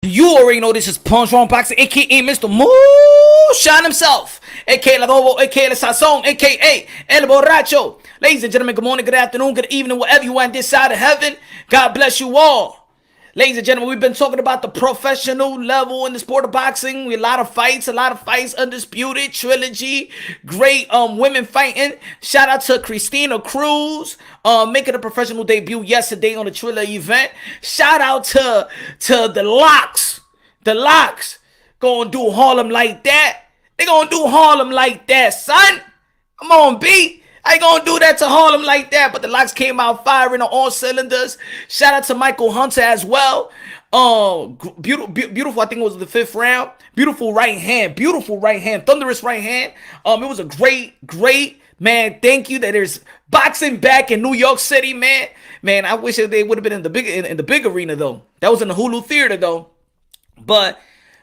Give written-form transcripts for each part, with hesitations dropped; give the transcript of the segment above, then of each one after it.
You already know this is Punch Wrong Boxing, aka Mr. Moonshine himself, aka El Adobo, aka El Sazon, aka El Borracho. Ladies and gentlemen, good morning, good afternoon, good evening, wherever you are on this side of heaven. God bless you all. Ladies and gentlemen, we've been talking about the professional level in the sport of boxing. A lot of fights, undisputed, trilogy, great women fighting. Shout out to Christina Cruz making a professional debut yesterday on the Triller event. Shout out to the Locks. The Locks gonna do Harlem like that. They gonna do Harlem like that, son. Come on, B. I ain't gonna do that to Harlem like that, but the Locks came out firing on all cylinders. Shout out to Michael Hunter as well. Beautiful. I think it was the 5th round. Beautiful right hand, thunderous right hand. It was a great man. Thank you that there's boxing back in New York City, man. Man, I wish that they would have been in the big arena though. That was in the Hulu Theater though, but.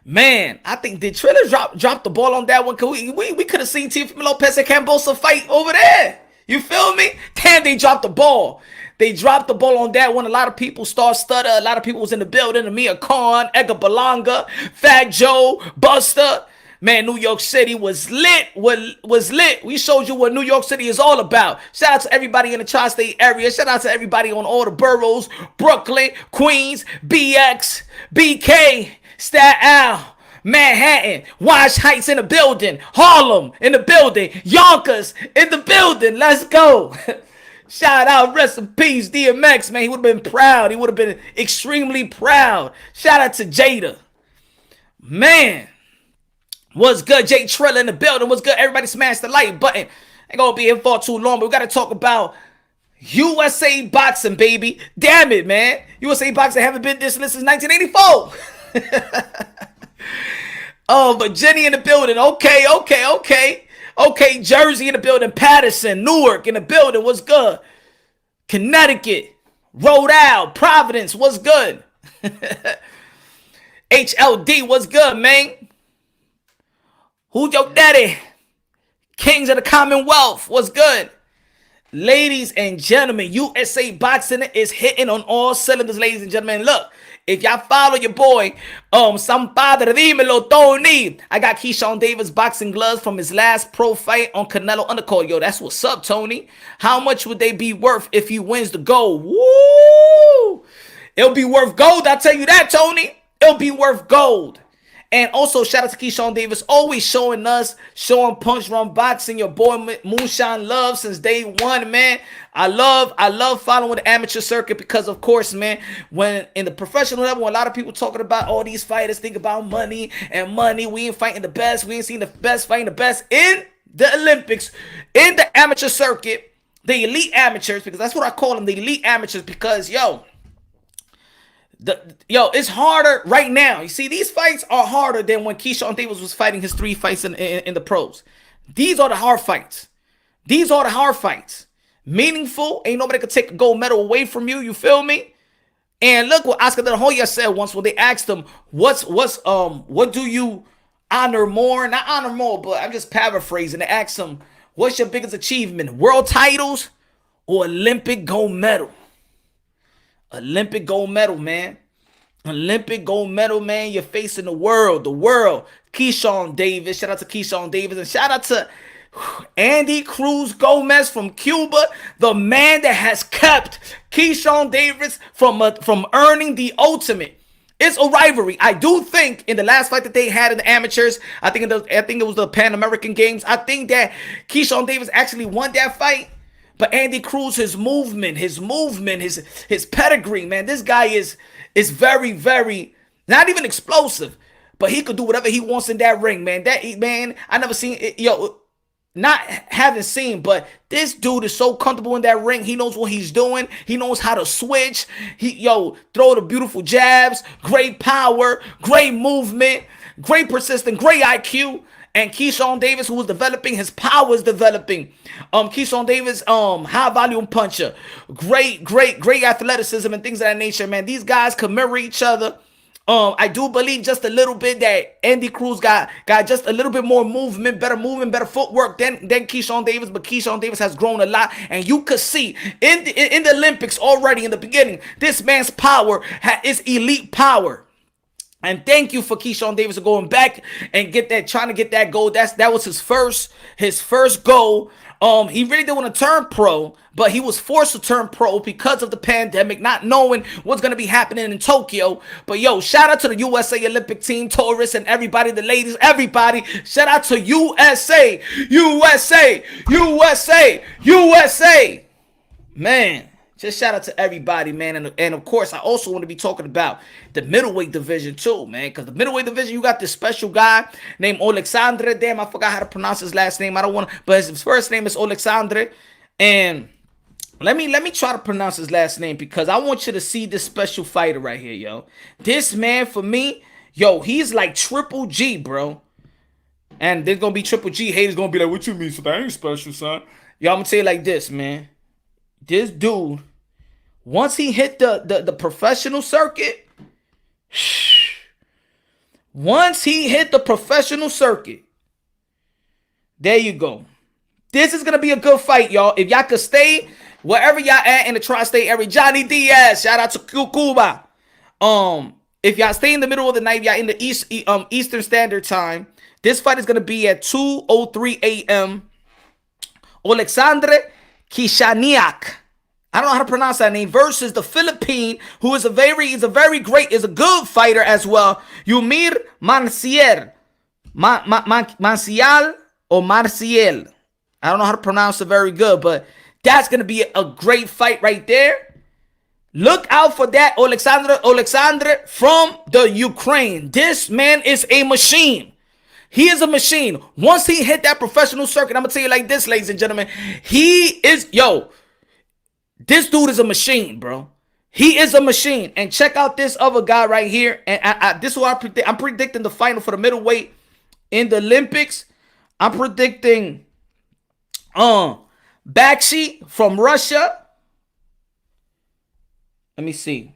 Man, I think the Triller dropped the ball on that one. Cause we could have seen Teofimo Lopez and Cambosa fight over there. You feel me? Damn, they dropped the ball. They dropped the ball on that one. A lot of people stutter. A lot of people was in the building. Amir Khan, Edgar Berlanga, Fat Joe, Buster. Man, New York City was lit. Was lit. We showed you what New York City is all about. Shout out to everybody in the tri-state area. Shout out to everybody on all the boroughs. Brooklyn, Queens, BX, BK. Staten Island, Manhattan, Wash Heights in the building, Harlem in the building, Yonkers in the building. Let's go. Shout out, rest in peace, DMX, man. He would have been proud. He would have been extremely proud. Shout out to Jada. Man, what's good? Jay Triller in the building. What's good? Everybody smash the like button. Ain't gonna be here for too long, but we gotta talk about USA Boxing, baby. Damn it, man. USA Boxing haven't been this since 1984. Oh, but Jenny in the building. Okay, Jersey in the building. Patterson, Newark in the building. What's good? Connecticut, Rhode Island, Providence. What's good? HLD. What's good, man? Who's your daddy? Kings of the Commonwealth. What's good? Ladies and gentlemen, USA Boxing is hitting on all cylinders, ladies and gentlemen. Look, if y'all follow your boy, some padre, dímelo, Tony. I got Keyshawn Davis boxing gloves from his last pro fight on Canelo undercard. Yo, that's what's up, Tony. How much would they be worth if he wins the gold? Woo! It'll be worth gold, I'll tell you that, Tony. It'll be worth gold. And also, shout out to Keyshawn Davis, always showing Punch Run Boxing, your boy Moonshine love since day one, man. I love following the amateur circuit because, of course, man, when in the professional level, when a lot of people talking about all these fighters think about money and money, we ain't fighting the best. We ain't seen the best fighting the best in the Olympics, in the amateur circuit, the elite amateurs, because that's what I call them, the elite amateurs, because, it's harder right now. You see, these fights are harder than when Keyshawn Davis was fighting his 3 fights in the pros. These are the hard fights. Meaningful. Ain't nobody could take a gold medal away from you. You feel me? And look what Oscar De La Hoya said once when they asked him, what do you honor more? Not honor more, but I'm just paraphrasing. They asked him, what's your biggest achievement? World titles or Olympic gold medal? Olympic gold medal, man. Olympic gold medal, man. You're facing the world. Keyshawn Davis. Shout out to Keyshawn Davis. And shout out to Andy Cruz Gomez from Cuba. The man that has kept Keyshawn Davis from earning the ultimate. It's a rivalry. I do think in the last fight that they had in the amateurs, I think it was the Pan American Games. I think that Keyshawn Davis actually won that fight. But Andy Cruz, his movement, his pedigree, man. This guy is very, very, not even explosive, but he could do whatever he wants in that ring, man. I never seen it, not having seen, but this dude is so comfortable in that ring. He knows what he's doing. He knows how to switch. Throw the beautiful jabs, great power, great movement, great persistence, great IQ. And Keyshawn Davis, who was developing, his power is developing. Keyshawn Davis, high volume puncher, great athleticism and things of that nature, man. These guys can mirror each other. I do believe just a little bit that Andy Cruz got just a little bit more movement, better footwork than Keyshawn Davis, but Keyshawn Davis has grown a lot, and you could see in the Olympics already in the beginning, this man's power is elite power. And thank you for Keyshawn Davis going back and trying to get that goal. That was his first goal. He really didn't want to turn pro, but he was forced to turn pro because of the pandemic, not knowing what's gonna be happening in Tokyo. But yo, shout out to the USA Olympic team, tourists, and everybody, the ladies, everybody. Shout out to USA, USA, USA, USA. Man. Just shout out to everybody, man. And of course, I also want to be talking about the middleweight division too, man. Because the middleweight division, you got this special guy named Alexandre. Damn, I forgot how to pronounce his last name. I don't want to, but his first name is Alexandre. And let me try to pronounce his last name because I want you to see this special fighter right here, yo. This man, for me, yo, he's like Triple G, bro. And there's going to be Triple G haters going to be like, what you mean? So that ain't special, son. Yo, I'm going to tell you like this, man. This dude, once he hit the professional circuit, there you go. This is going to be a good fight, y'all. If y'all could stay wherever y'all at in the tri-state area, Johnny Diaz, shout out to Cuba. If y'all stay in the middle of the night, y'all in the Eastern Standard Time, this fight is going to be at 2:03 a.m. Alexandre Kishaniak, I don't know how to pronounce that name, versus the Philippine, who is a good fighter as well, Yumir Manciel, Mancial or Marciel. I don't know how to pronounce it very good, but that's going to be a great fight right there. Look out for that, Alexandre from the Ukraine. This man is a machine. He is a machine. Once he hit that professional circuit, I'm going to tell you like this, ladies and gentlemen. This dude is a machine, bro. He is a machine. And check out this other guy right here. And this is what I predict. I'm predicting the final for the middleweight in the Olympics. I'm predicting Bakshi from Russia. Let me see.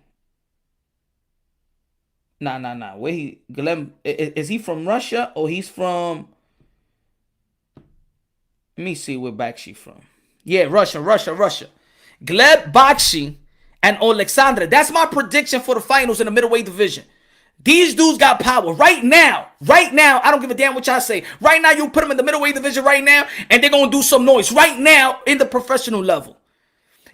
Nah. Is he from Russia or he's from? Let me see where Bakshi from. Yeah, Russia. Gleb Bakshi and Alexandre. That's my prediction for the finals in the middleweight division. These dudes got power right now. I don't give a damn what y'all say. Right now, you put them in the middleweight division right now, and they're gonna do some noise right now in the professional level.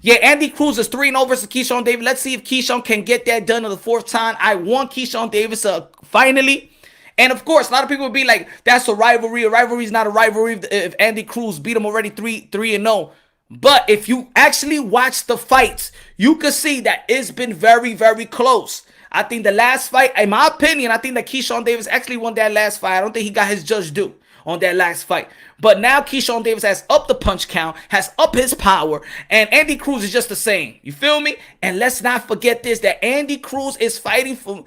Yeah, Andy Cruz is 3-0 versus Keyshawn Davis. Let's see if Keyshawn can get that done in the fourth time. I want Keyshawn Davis finally. And of course, a lot of people will be like, that's a rivalry. A rivalry is not a rivalry if Andy Cruz beat him already 3-0. But if you actually watch the fights, you can see that it's been very, very close. I think the last fight, in my opinion, I think that Keyshawn Davis actually won that last fight. I don't think he got his just due on that last fight. But now Keyshawn Davis has upped the punch count, has upped his power, and Andy Cruz is just the same. You feel me? And let's not forget this, that Andy Cruz is fighting for,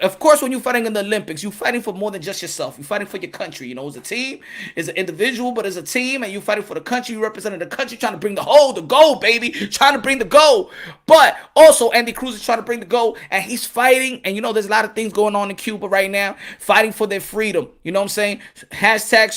of course, when you're fighting in the Olympics, you're fighting for more than just yourself. You're fighting for your country. You know, as a team, as an individual, but as a team, and you're fighting for the country. You're representing the country, trying to bring the goal, baby. Trying to bring the goal. But also, Andy Cruz is trying to bring the goal, and he's fighting, and you know, there's a lot of things going on in Cuba right now, fighting for their freedom. You know what I'm saying? Hashtag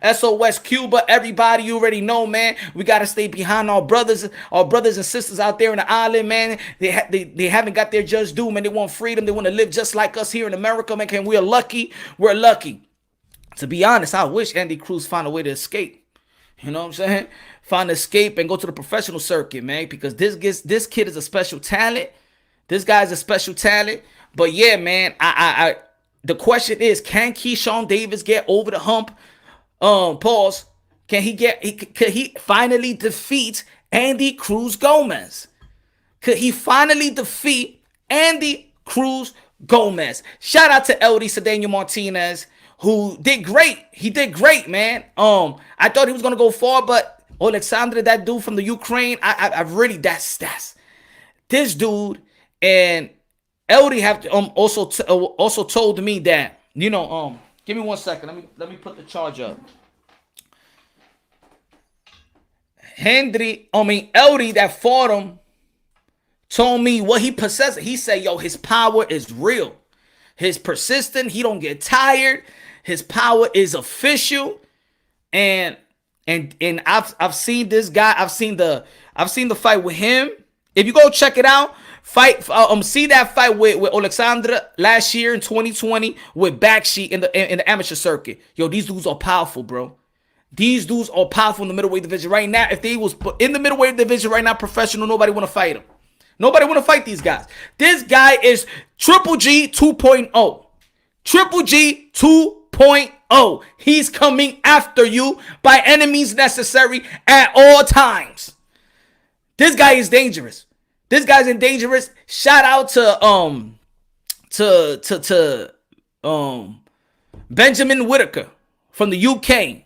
SOS Cuba, everybody, you already know, man. We got to stay behind our brothers and sisters out there in the island, man. They haven't got their just due, man. They want freedom. They want to live just like us here in America, man. And we're lucky. To be honest, I wish Andy Cruz found a way to escape. You know what I'm saying? Find escape and go to the professional circuit, man, because this kid is a special talent. This guy's a special talent. But yeah, man, the question is, can Keyshawn Davis get over the hump? Pause. Could he finally defeat Andy Cruz Gomez? Could he finally defeat Andy Cruz Gomez? Shout out to LD Cedeno Martinez, who did great. He did great, man. I thought he was gonna go far, but Alexandre, that dude from the Ukraine, I really that's this dude. And LD have also told me that, you know, give me 1 second. Let me put the charge up. LD that fought him told me what he possesses. He said, yo, his power is real. His persistent. He don't get tired. His power is official. And I've seen this guy. I've seen the fight with him. If you go check it out, See that fight with Alexandra last year in 2020 with Bakshi in the amateur circuit. Yo, these dudes are powerful, bro. These dudes are powerful in the middleweight division right now. If they was in the middleweight division right now, professional, nobody want to fight them. Nobody want to fight these guys. This guy is Triple G 2.0. Triple G 2.0. He's coming after you by enemies necessary at all times. This guy is dangerous. This guy's dangerous. Shout out to Benjamin Whitaker from the UK.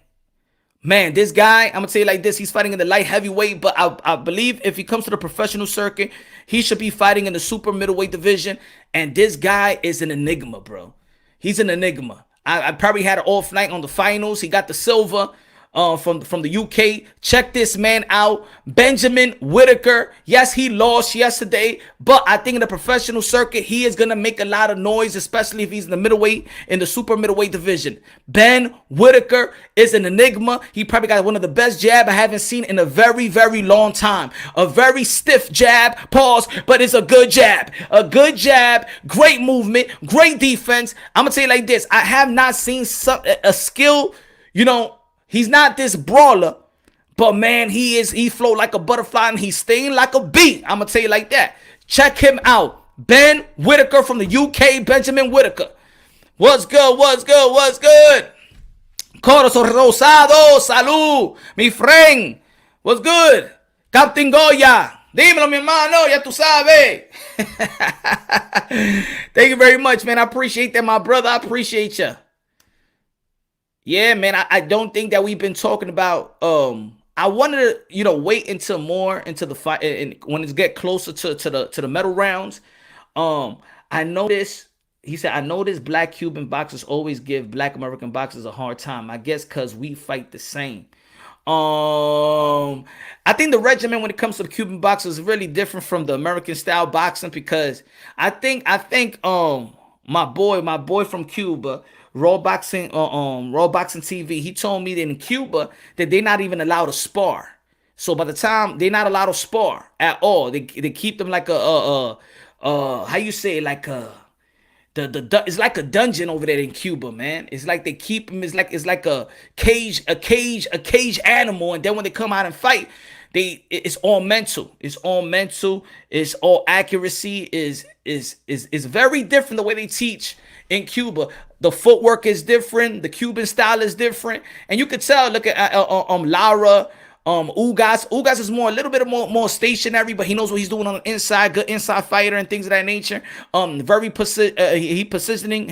Man, this guy, I'm going to tell you like this, he's fighting in the light heavyweight, but I believe if he comes to the professional circuit, he should be fighting in the super middleweight division, and this guy is an enigma, bro. He's an enigma. I probably had an off night on the finals. He got the silver from the UK. Check this man out. Benjamin Whitaker. Yes, he lost yesterday, but I think in the professional circuit, he is going to make a lot of noise, especially if he's in the middleweight, in the super middleweight division. Ben Whitaker is an enigma. He probably got one of the best jab I haven't seen in a very, very long time. A very stiff jab, pause, but it's a good jab. A good jab, great movement, great defense. I'm going to tell you like this. I have not seen a skill, he's not this brawler, but man, he flow like a butterfly and he's staying like a bee. I'm going to tell you like that. Check him out. Ben Whitaker from the UK, Benjamin Whitaker. What's good? What's good? What's good? Corazón Rosado, salud, mi friend. What's good? Captain Goya. Dímelo, mi hermano, ya tú sabes. Thank you very much, man. I appreciate that, my brother. I appreciate you. Yeah, man, I don't think that we've been talking about. I wanted to, wait until more into the fight, and when it get closer to the medal rounds. I noticed. He said, I notice black Cuban boxers always give black American boxers a hard time. I guess because we fight the same. I think the regimen when it comes to the Cuban boxers is really different from the American style boxing, because I think my boy from Cuba, Raw Boxing TV, he told me that in Cuba that they're not even allowed to spar. So by the time they're not allowed to spar at all, they keep them like how you say, like it's like a dungeon over there in Cuba, man. It's like they keep him. It's like a cage animal, and then when they come out and fight, it's all mental. It's all mental. It's all accuracy. Is very different the way they teach in Cuba. The footwork is different. The Cuban style is different, and you could tell. Look at Lara. Ugas is a little bit more stationary, but he knows what he's doing on the inside. Good inside fighter and things of that nature. His positioning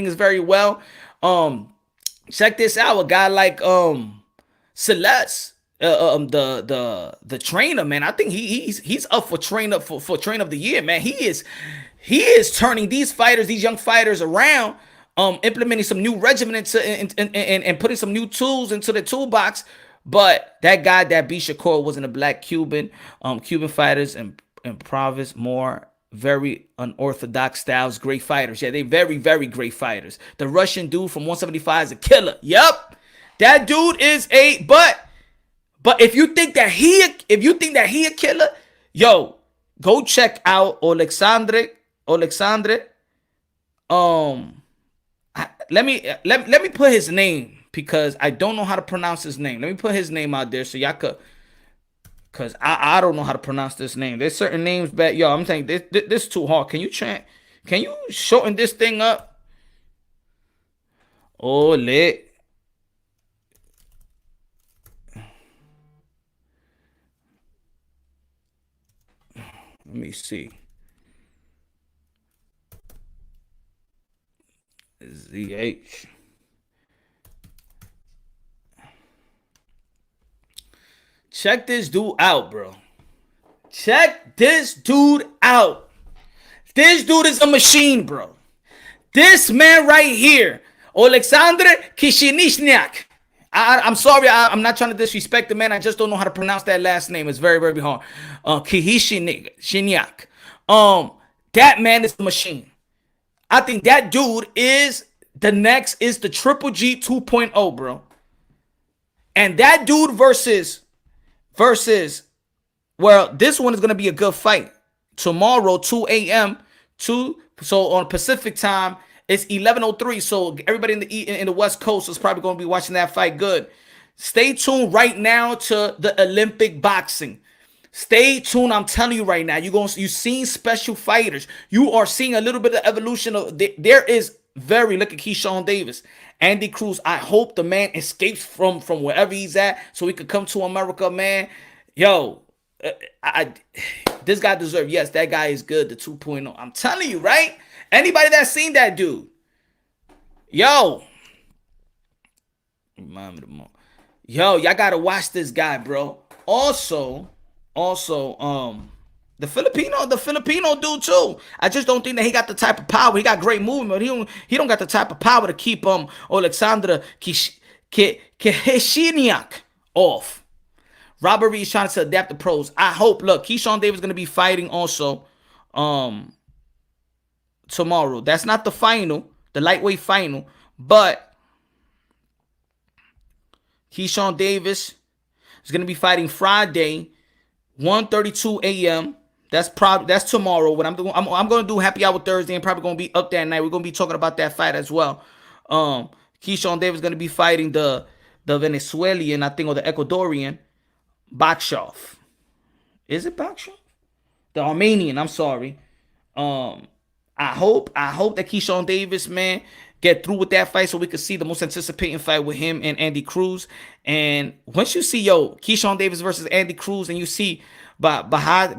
is very well. Check this out. A guy like Celeste, the trainer, man. I think he's up for trainer of the year, man. He is turning these young fighters around. Implementing some new regimen and putting some new tools into the toolbox. But that guy that beat Shakur wasn't a black Cuban. Cuban fighters and province more very unorthodox styles, great fighters. Yeah, they very, very great fighters. The Russian dude from 175 is a killer. Yep. That dude is but if you think that he a killer, yo, go check out Alexandre. Let me put his name, because I don't know how to pronounce his name. Let me put his name out there so y'all could, because I don't know how to pronounce this name. There's certain names that, yo, I'm saying this is too hard. Can you shorten this thing up? Oh, lit. Let me see. ZH. Check this dude out, bro. Check this dude out. This dude is a machine, bro. This man right here, Alexander Kishinishniak. I'm sorry, I'm not trying to disrespect the man. I just don't know how to pronounce that last name. It's very, very hard. Kishinishniak. That man is a machine. I think that dude is the Triple G 2.0, bro. And that dude versus, well, this one is going to be a good fight. tomorrow, 2 a.m. So on Pacific time, it's 11:03. So everybody in the West Coast is probably going to be watching that fight. Good. Stay tuned right now to the Olympic boxing. Stay tuned. I'm telling you right now. You seeing special fighters. You are seeing a little bit of evolution of there is very look at Keyshawn Davis. Andy Cruz. I hope the man escapes from wherever he's at so he could come to America, man. Yo, this guy deserves. Yes, that guy is good. The 2.0. I'm telling you, right? Anybody that's seen that dude, yo, remind me tomorrow. Yo, y'all gotta watch this guy, bro. Also, the Filipino dude too. I just don't think that he got the type of power. He got great movement, but he don't got the type of power to keep Alexandra Kishiniak off. RIVARY is trying to adapt the pros. I hope. Look, Keyshawn Davis is gonna be fighting also tomorrow. That's not the final, the lightweight final, but Keyshawn Davis is gonna be fighting Friday, 1:32 a.m. That's tomorrow. What I'm doing, I'm gonna do happy hour Thursday and probably gonna be up that night. We're gonna be talking about that fight as well. Keyshawn Davis is gonna be fighting the Venezuelan, I think, or the Ecuadorian Bakshov. Is it Bakshov? The Armenian. I'm sorry. I hope that Keyshawn Davis, man, get through with that fight so we can see the most anticipating fight with him and Andy Cruz. And once you see, Keyshawn Davis versus Andy Cruz, and you see Bahashi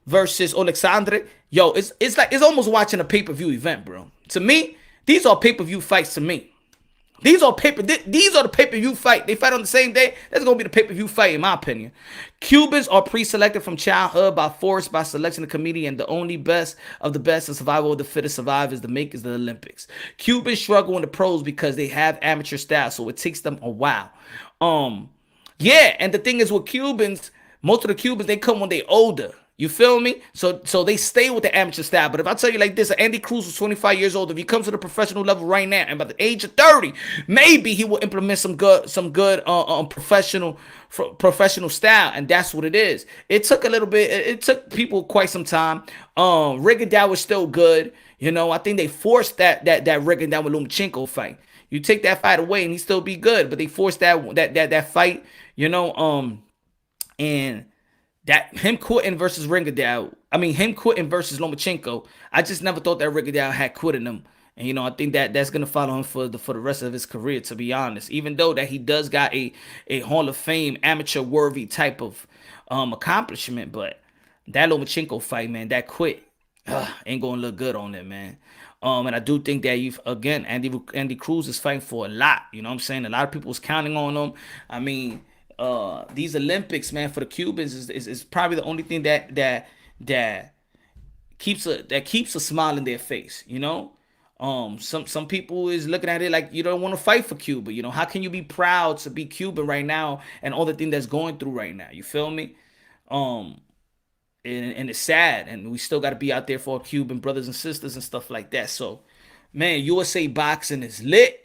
versus Alexandre, it's almost watching a pay-per-view event, bro. To me, these are pay-per-view fights to me. These are the pay-per-view fight. They fight on the same day. That's going to be the pay-per-view fight, in my opinion. Cubans are pre-selected from childhood by force, by selection of committee, and the only best of the best and survival of the fittest survive is the makers of the Olympics. Cubans struggle in the pros because they have amateur style, so it takes them a while. Yeah, and the thing is with Cubans, most of the Cubans, they come when they older. You feel me? So they stay with the amateur style. But if I tell you like this, Andy Cruz was 25 years old. If he comes to the professional level right now, and by the age of 30, maybe he will implement some good professional style, and that's what it is. It took a little bit. It took people quite some time. Rigondeaux was still good. I think they forced that Rigondeaux with Lomachenko fight. You take that fight away, and he still be good. But they forced that fight. And that him quitting versus him quitting versus Lomachenko, I just never thought that Rigondeaux had quit in him. And I think that's gonna follow him for the rest of his career, to be honest. Even though that he does got a Hall of Fame amateur worthy type of accomplishment, but that Lomachenko fight, man, that quit ain't gonna look good on it, man. And I do think that Andy Cruz is fighting for a lot. You know what I'm saying? A lot of people was counting on him. I mean, these Olympics, man, for the Cubans is probably the only thing that keeps a smile in their face. Some people is looking at it like you don't want to fight for Cuba. How can you be proud to be Cuban right now and all the thing that's going through right now? You feel me? And it's sad, and we still got to be out there for our Cuban brothers and sisters and stuff like that. So, man, USA boxing is lit.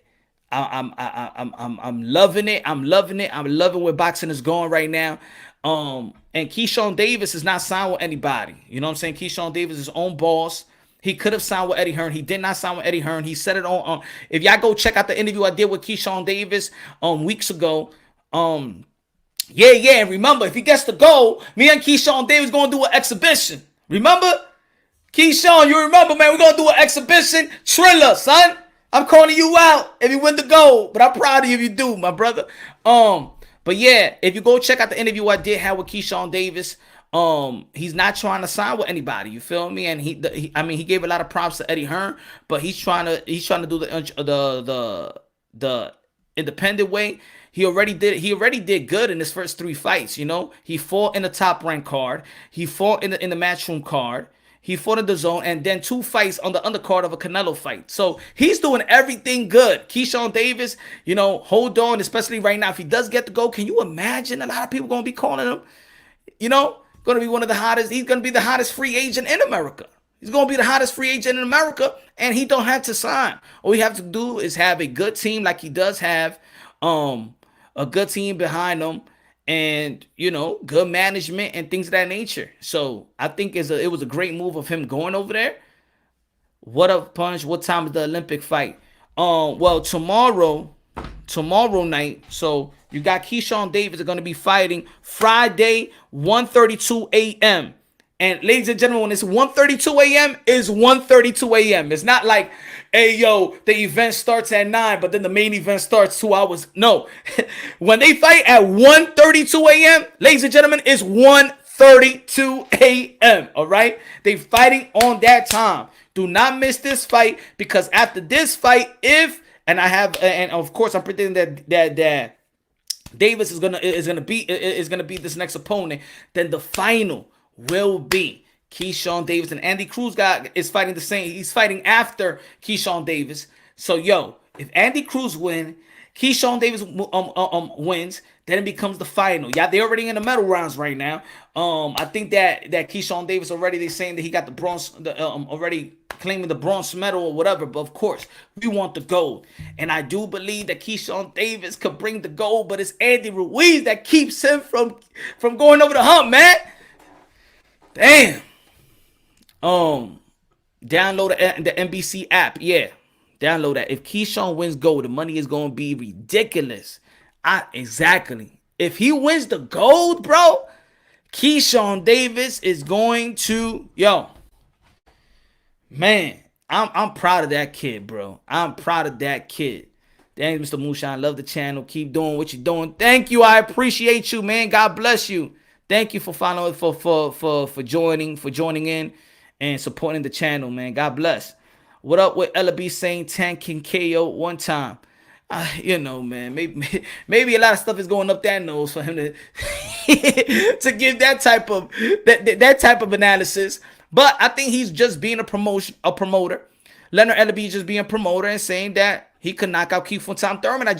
I'm loving it. I'm loving where boxing is going right now. And Keyshawn Davis is not signed with anybody. You know what I'm saying? Keyshawn Davis is his own boss. He could have signed with Eddie Hearn. He did not sign with Eddie Hearn. He said it on. If y'all go check out the interview I did with Keyshawn Davis weeks ago. Yeah. Remember, if he gets the goal, me and Keyshawn Davis gonna do an exhibition. Remember, Keyshawn, you remember, man? We're gonna do an exhibition. Triller, son. I'm calling you out if you win the gold, but I'm proud of you if you do, my brother. But yeah, if you go check out the interview I did have with Keyshawn Davis, he's not trying to sign with anybody. You feel me? And he gave a lot of props to Eddie Hearn, but he's trying to do the independent way. He already did good in his first 3 fights. He fought in the top ranked card. He fought in the matchroom card. He fought in the zone, and then 2 fights on the undercard of a Canelo fight. So he's doing everything good. Keyshawn Davis, hold on, especially right now. If he does get the goal, can you imagine a lot of people going to be calling him, going to be one of the hottest. He's going to be the hottest free agent in America. He's going to be the hottest free agent in America, and he don't have to sign. All he have to do is have a good team like he does have, a good team behind him, and good management and things of that nature. So I think it was a great move of him going over there. What up, Punch? What time is the Olympic fight? Well, tomorrow night. So you got Keyshawn Davis are going to be fighting Friday, 1:32 a.m. And ladies and gentlemen, when it's 1:32 a.m., it's 1:32 a.m. It's not like, hey, yo, the event starts at 9, but then the main event starts 2 hours. No. When they fight at 1:32 a.m., ladies and gentlemen, it's 1:32 a.m., all right? They fighting on that time. Do not miss this fight, because after this fight, and of course I'm predicting that Davis is gonna be this next opponent, then the final will be Keyshawn Davis, and Andy Cruz is fighting the same. He's fighting after Keyshawn Davis. So if Andy Cruz Keyshawn Davis wins, then it becomes the final. Yeah, they're already in the medal rounds right now. I think that Keyshawn Davis already, they're saying that he got the bronze, already claiming the bronze medal or whatever. But of course, we want the gold, and I do believe that Keyshawn Davis could bring the gold. But it's Andy Ruiz that keeps him from going over the hump, man. Damn. Download the NBC app. Yeah. Download that. If Keyshawn wins gold, the money is going to be ridiculous. Exactly. If he wins the gold, bro, Keyshawn Davis is going to, man, I'm proud of that kid, bro. I'm proud of that kid. Thanks, Mr. Moonshine. Love the channel. Keep doing what you're doing. Thank you. I appreciate you, man. God bless you. Thank you for following, for joining in and supporting the channel, man. God bless. What up with LB saying 10 can KO one time? Man, maybe a lot of stuff is going up that nose for him to to give that type of analysis. But I think he's just being a promoter. Leonard Ellaby just being a promoter and saying that he could knock out Keith Fontaine Thurman. I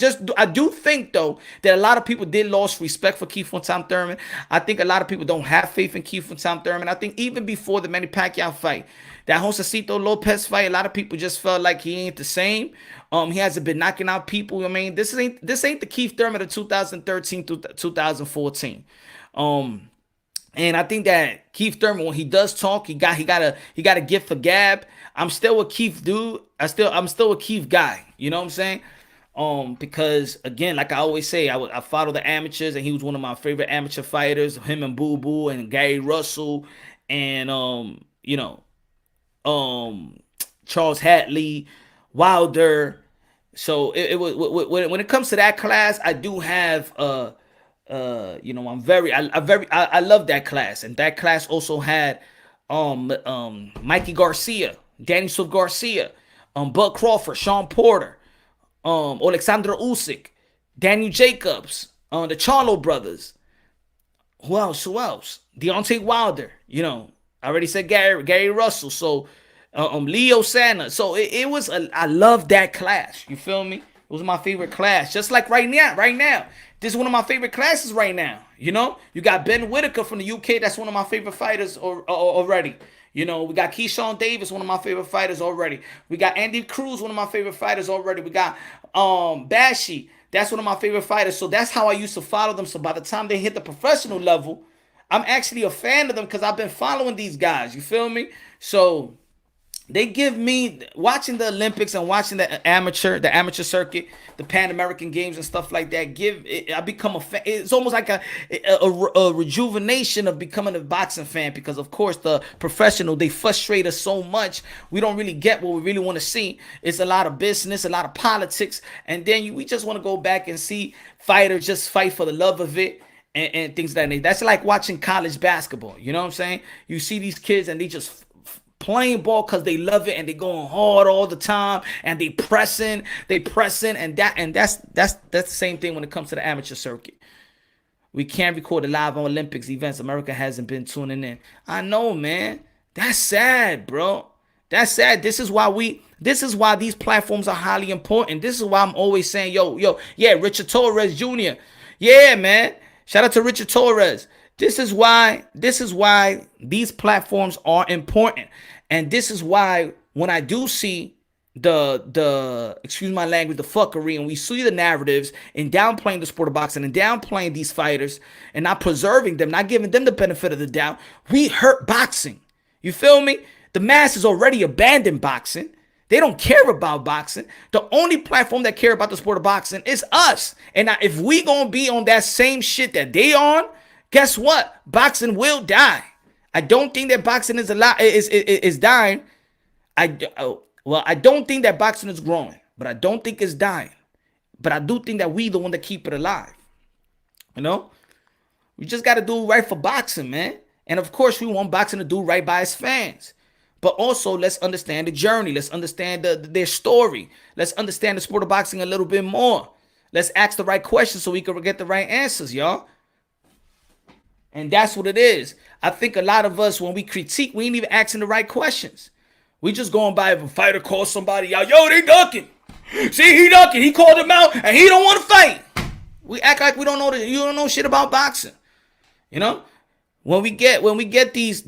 do think, though, that a lot of people did lose respect for Keith Fontaine Thurman. I think a lot of people don't have faith in Keith Fontaine Thurman. I think even before the Manny Pacquiao fight, that Josecito Lopez fight, a lot of people just felt like he ain't the same. He hasn't been knocking out people. I mean, this ain't the Keith Thurman of 2013 to 2014. And I think that Keith Thurman, when he does talk, he got a gift for gab. I'm still a Keith dude. I'm still a Keith guy. You know what I'm saying? Because again, like I always say, I follow the amateurs, and he was one of my favorite amateur fighters. Him and Boo Boo and Gary Russell and Charles Hatley, Wilder. So it was when it comes to that class, I do have I love that class, and that class also had Mikey Garcia, Danny Swift Garcia, Bud Crawford, Sean Porter, Alexander Usyk, Daniel Jacobs, the Charlo brothers. Who else? Deontay Wilder. I already said Gary Russell. So Leo Santa. So it was I love that class. You feel me? It was my favorite class. Just like right now. This is one of my favorite classes right now. You got Ben Whitaker from the UK. That's one of my favorite fighters already. We got Keyshawn Davis, one of my favorite fighters already. We got Andy Cruz, one of my favorite fighters already. We got Bashi. That's one of my favorite fighters. So that's how I used to follow them. So by the time they hit the professional level, I'm actually a fan of them because I've been following these guys. You feel me? So they give me, watching the Olympics and watching the amateur circuit, the Pan American Games and stuff like that, I become a fan. It's almost like a rejuvenation of becoming a boxing fan, because of course the professional, they frustrate us so much. We don't really get what we really want to see. It's a lot of business, a lot of politics, and then we just want to go back and see fighters just fight for the love of it. And things like that. That's like watching college basketball. You know what I'm saying? You see these kids and they just playing ball because they love it, and they going hard all the time, and they pressing, and that's the same thing when it comes to the amateur circuit. We can't record the live on Olympics events. America hasn't been tuning in. I know, man. That's sad, bro. That's sad. This is why these platforms are highly important. This is why I'm always saying, yeah, Richard Torres Jr. Yeah, man. Shout out to Richard Torres. This is why these platforms are important. And this is why when I do see excuse my language, the fuckery, and we see the narratives and downplaying the sport of boxing and downplaying these fighters and not preserving them, not giving them the benefit of the doubt, we hurt boxing. You feel me? The masses already abandoned boxing. They don't care about boxing. The only platform that care about the sport of boxing is us. And now if we gonna be on that same shit that they on, guess what? Boxing will die. I don't think that boxing is dying. I don't think that boxing is growing, but I don't think it's dying. But I do think that we the one that keep it alive. You know? We just got to do right for boxing, man. And of course, we want boxing to do right by its fans. But also, let's understand the journey. Let's understand their story. Let's understand the sport of boxing a little bit more. Let's ask the right questions so we can get the right answers, y'all. And that's what it is. I think a lot of us, when we critique, we ain't even asking the right questions. We just going by if a fighter calls somebody out, yo, they ducking. See, he ducking. He called him out, and he don't want to fight. We act like we don't know you don't know shit about boxing. You know, when we get these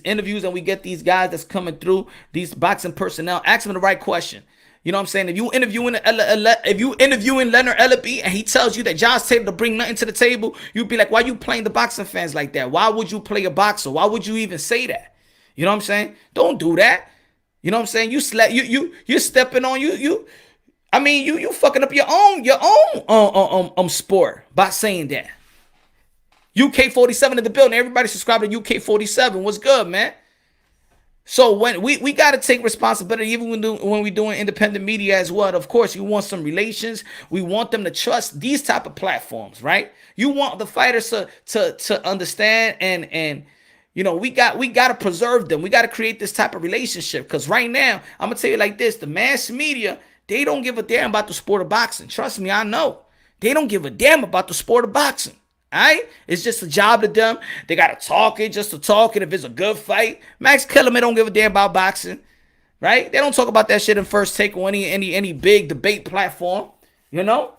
interviews and we get these guys that's coming through, these boxing personnel, ask them the right question. You know what I'm saying? If you interviewing Leonard Ellaby and he tells you that Josh Taylor to bring nothing to the table, you'd be like, why you playing the boxing fans like that? Why would you play a boxer? Why would you even say that? You know what I'm saying? Don't do that. You know what I'm saying? You're stepping on you fucking up your own sport by saying that. UK47 in the building. Everybody subscribe to UK47. What's good, man? So when we got to take responsibility, even when we're doing independent media as well. Of course, you want some relations. We want them to trust these type of platforms, right? You want the fighters to understand and you know, we got to preserve them. We got to create this type of relationship because right now, I'm gonna tell you like this: the mass media, they don't give a damn about the sport of boxing. Trust me, I know. They don't give a damn about the sport of boxing. All right? It's just a job to them. They got to talk it just to talk it. If it's a good fight, Max Kellerman don't give a damn about boxing, right? They don't talk about that shit in First Take or any big debate platform, you know?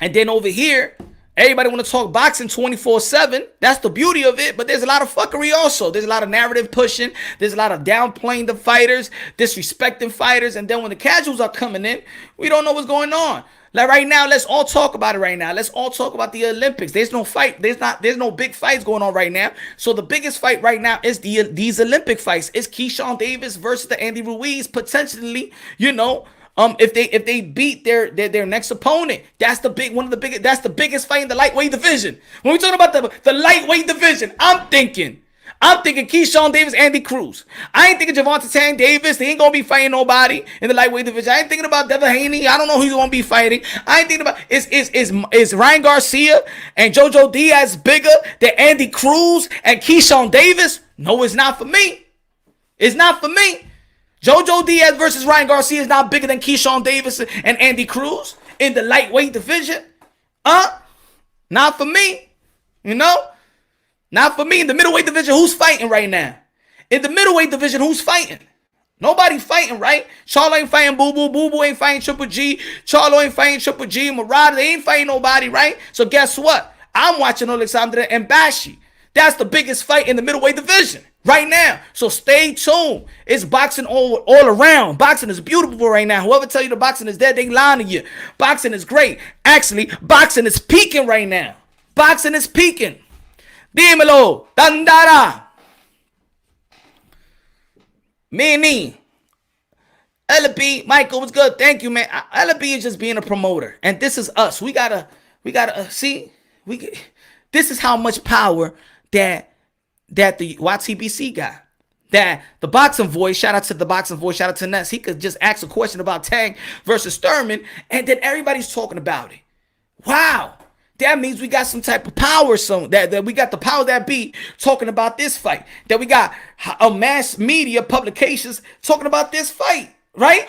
And then over here, everybody want to talk boxing 24/7. That's the beauty of it. But there's a lot of fuckery also. There's a lot of narrative pushing. There's a lot of downplaying the fighters, disrespecting fighters. And then when the casuals are coming in, we don't know what's going on. Like right now, let's all talk about it right now. Let's all talk about the Olympics. There's no fight. There's no big fights going on right now. So the biggest fight right now is these Olympic fights. It's Keyshawn Davis versus the Andy Ruiz, potentially, you know. If they beat their next opponent, that's the biggest fight in the lightweight division. When we talk about the lightweight division, I'm thinking Keyshawn Davis, Andy Cruz. I ain't thinking Javante Tank Davis. They ain't gonna be fighting nobody in the lightweight division. I ain't thinking about Devin Haney. I don't know who he's gonna be fighting. I ain't thinking about is Ryan Garcia and JoJo Diaz bigger than Andy Cruz and Keyshawn Davis? No, it's not for me. It's not for me. JoJo Diaz versus Ryan Garcia is not bigger than Keyshawn Davis and Andy Cruz in the lightweight division. Not for me. You know? Not for me. In the middleweight division, who's fighting right now? In the middleweight division, who's fighting? Nobody fighting, right? Charlo ain't fighting Boo Boo. Boo Boo ain't fighting Triple G. Charlo ain't fighting Triple G. Murata, they ain't fighting nobody, right? So guess what? I'm watching Alexander and Bashi. That's the biggest fight in the middleweight division right now. So stay tuned. It's boxing all around. Boxing is beautiful right now. Whoever tell you the boxing is dead, they lying to you. Boxing is great. Actually, boxing is peaking right now. Boxing is peaking. Dímelo, Dandara. Mini. Ellaby, Michael, what's good? Thank you, man. Ellaby is just being a promoter. And this is us. We gotta see. This is how much power that the YTBC got. That the boxing voice, shout out to the boxing voice, shout out to Ness. He could just ask a question about Tang versus Thurman, and then everybody's talking about it. Wow. That means we got some type of power, that we got the power that be talking about this fight. That we got a mass media publications talking about this fight, right?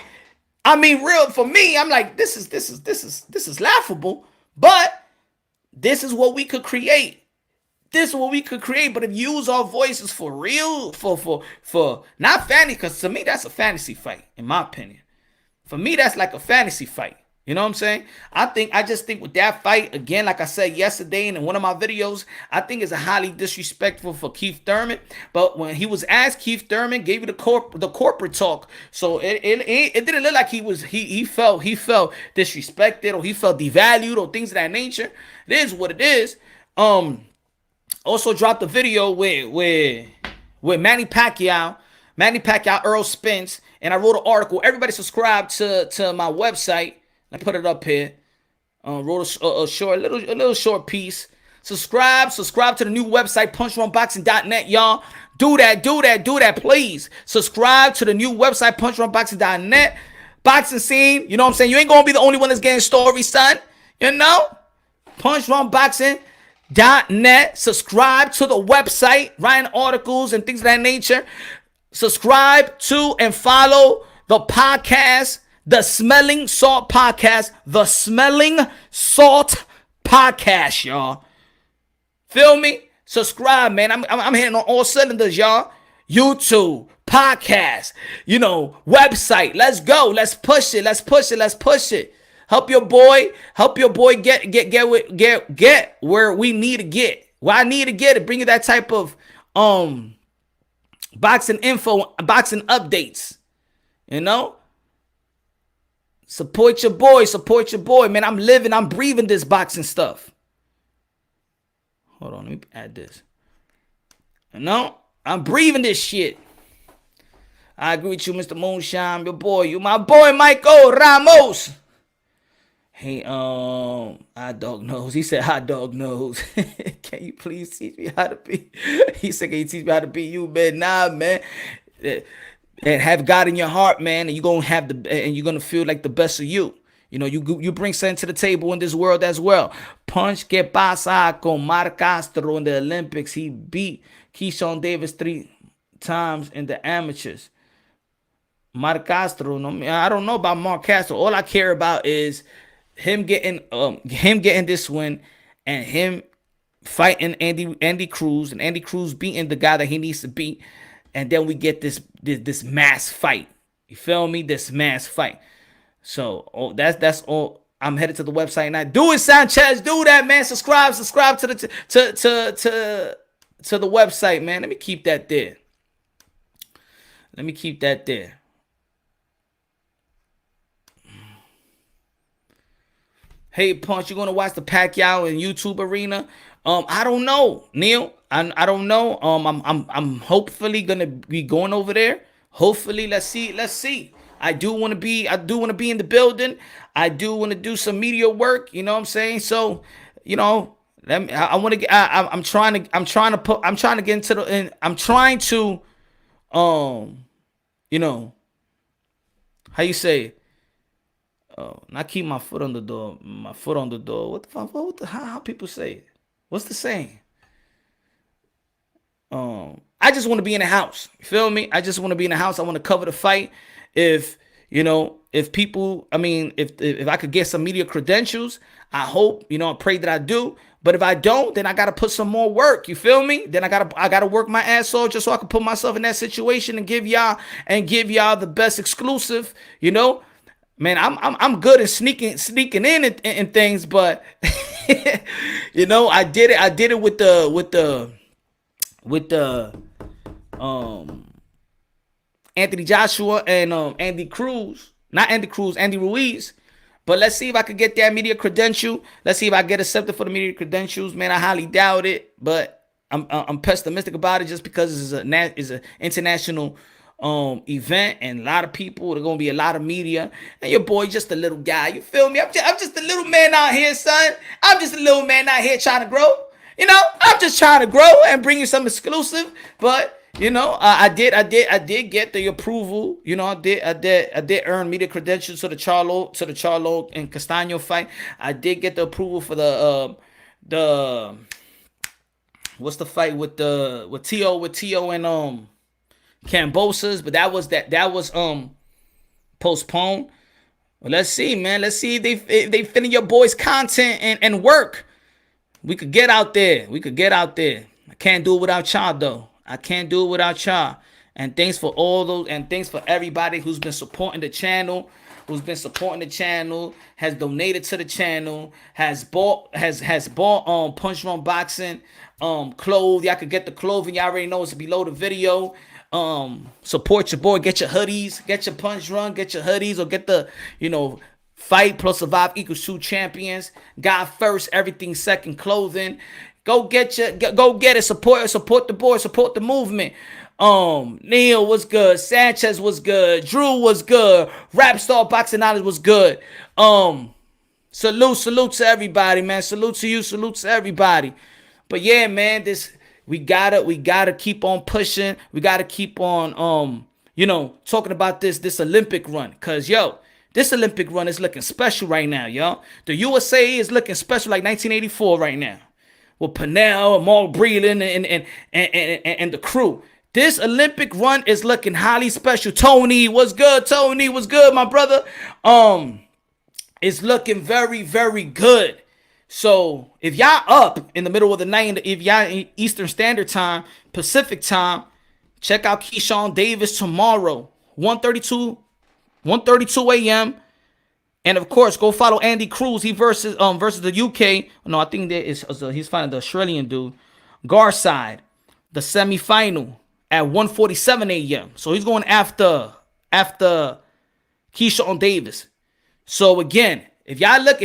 I mean, real for me, I'm like, this is laughable, but this is what we could create. This is what we could create. But if you use our voices for real, for not fantasy, because to me that's a fantasy fight, in my opinion. For me, that's like a fantasy fight. You know what I'm saying? I just think with that fight, again, like I said yesterday and in one of my videos, I think it's a highly disrespectful for Keith Thurman. But when he was asked, Keith Thurman gave you the corporate talk. So it didn't look like he felt disrespected or he felt devalued or things of that nature. It is what it is. Also dropped a video with Manny Pacquiao, Earl Spence, and I wrote an article. Everybody subscribe to my website. I put it up here. Wrote a little short piece. Subscribe to the new website, punchrunboxing.net, y'all. Do that, please. Subscribe to the new website, punchrunboxing.net. Boxing scene, you know what I'm saying? You ain't gonna be the only one that's getting stories, son. You know? Punchrunboxing.net. Subscribe to the website, writing articles and things of that nature. Subscribe to and follow the podcast, the Smelling Salt Podcast. The Smelling Salt Podcast, y'all. Feel me? Subscribe, man. I'm hitting on all cylinders, y'all. YouTube, podcast, website. Let's go. Let's push it. Help your boy get where we need to get. Where I need to get it. Bring you that type of boxing info, boxing updates. Support your boy, man. I'm breathing this boxing stuff. Hold on, let me add this. I'm breathing this shit. I agree with you, Mr. Moonshine, your boy. You my boy, Michael Ramos. Hey, hot dog nose. He said hot dog nose. Can you please teach me how to be? He said, can you teach me how to be you, man? Nah, man. And have God in your heart, man, and you're gonna feel like the best of you. You bring something to the table in this world as well. Punch que pasa con Marc Castro in the Olympics. He beat Keyshawn Davis 3 times in the amateurs. Marc Castro, I don't know about Marc Castro. All I care about is him getting this win and him fighting Andy Cruz, and Andy Cruz beating the guy that he needs to beat. And then we get this mass fight. You feel me? This mass fight. So that's all. I'm headed to the website now. Do it, Sanchez. Do that, man. Subscribe to the to the website, man. Let me keep that there. Hey, Punch, you gonna watch the Pacquiao and YouTube arena? I don't know, Neil. I don't know. I'm hopefully gonna be going over there. Hopefully, let's see. I do want to be in the building. I do want to do some media work. You know what I'm saying? So, I want to get. I'm trying to get into the. And I'm trying to, how you say? Not keep my foot on the door. What the fuck? How people say it? What's the saying? I just want to be in the house. You feel me? I just want to be in the house. I want to cover the fight. If people, if I could get some media credentials, I hope, I pray that I do. But if I don't, then I got to put some more work. You feel me? Then I got to work my ass off just so I can put myself in that situation and give y'all the best exclusive, Man, I'm good at sneaking in and things, but I did it with the Anthony Joshua and Andy Ruiz. But let's see if I could get that media credential. Let's see if I get accepted for the media credentials. Man, I highly doubt it, but I'm pessimistic about it just because it's an international event and a lot of people. There's gonna be a lot of media, and your boy just a little guy. You feel me? I'm just a little man out here, son. I'm just a little man out here trying to grow. I'm just trying to grow and bring you some exclusive. But I did get the approval. I did earn media credentials to the Charlo and Castaño fight. I did get the approval for the what's the fight with Tio and Cambosas, but that was postponed. Well, let's see, man. Let's see if they fit in your boys' content and work. We could get out there. I can't do it without y'all, though. And thanks for all those, and thanks for everybody who's been supporting the channel. who's been supporting the channel, has donated to the channel, has bought Punch Drunk Boxing clothes. Y'all could get the clothing. Y'all already know it's below the video. Support your boy. Get your hoodies. Get your Punch Drunk. Get your hoodies, or get the Fight plus Survive equals 2 champions. God first, everything second clothing. Go get it. Support the boy. Support the movement. Neil was good. Sanchez was good. Drew was good. Rapstar Boxing Knowledge was good. Salute to everybody, man. Salute to you. Salute to everybody. But yeah, man, we gotta keep on pushing. We gotta keep on talking about this Olympic run. Cause this Olympic run is looking special right now, y'all. The USA is looking special like 1984 right now. With Pernell and Mark Breland and the crew. This Olympic run is looking highly special. Tony, what's good? Tony, what's good, my brother? It's looking very, very good. So if y'all up in the middle of the night, if y'all in Eastern Standard Time, Pacific Time, check out Keyshawn Davis tomorrow, 1:32 a.m. And of course, go follow Andy Cruz. He versus the UK. No, I think he's fighting the Australian dude. Garside, the semifinal at 1:47 a.m. So he's going after Keyshawn Davis. So again, if y'all not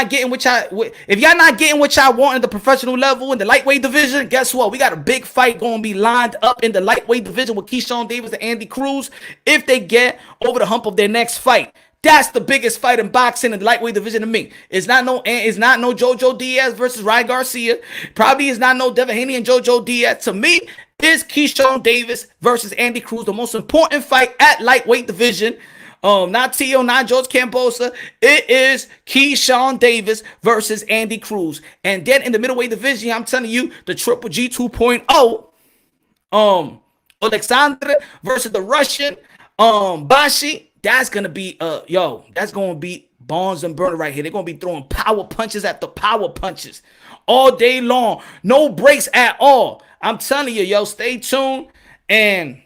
getting what y'all want at the professional level in the lightweight division, guess what? We got a big fight going to be lined up in the lightweight division with Keyshawn Davis and Andy Cruz. If they get over the hump of their next fight, that's the biggest fight in boxing in the lightweight division to me. It's not no Jojo Diaz versus Ryan Garcia. Probably is not no Devin Haney and Jojo Diaz. To me, is Keyshawn Davis versus Andy Cruz the most important fight at lightweight division. Not Tio, not George Cambosa. It is Keyshawn Davis versus Andy Cruz. And then in the middleweight division, I'm telling you, the Triple G 2.0, Alexander versus the Russian, Bashi. That's gonna be that's gonna be Bonds and Burner right here. They're gonna be throwing power punches after power punches all day long. No breaks at all. I'm telling you, stay tuned. And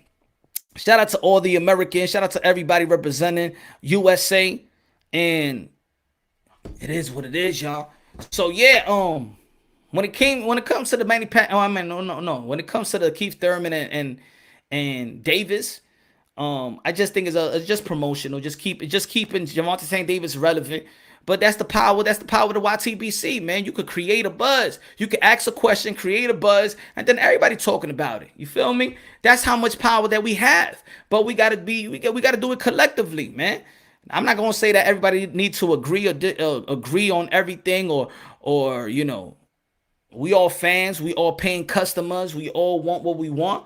shout out to all the Americans. Shout out to everybody representing USA. And it is what it is, y'all. So yeah, when it comes to the when it comes to the Keith Thurman and Davis, I just think it's just promotional. Just keeping Gervonta St. Davis relevant. But that's the power. That's the power of the YTBC, man. You could create a buzz. You could ask a question, create a buzz, and then everybody talking about it. You feel me? That's how much power that we have. But we gotta do it collectively, man. I'm not gonna say that everybody needs to agree on everything, or we all fans, we all paying customers, we all want what we want.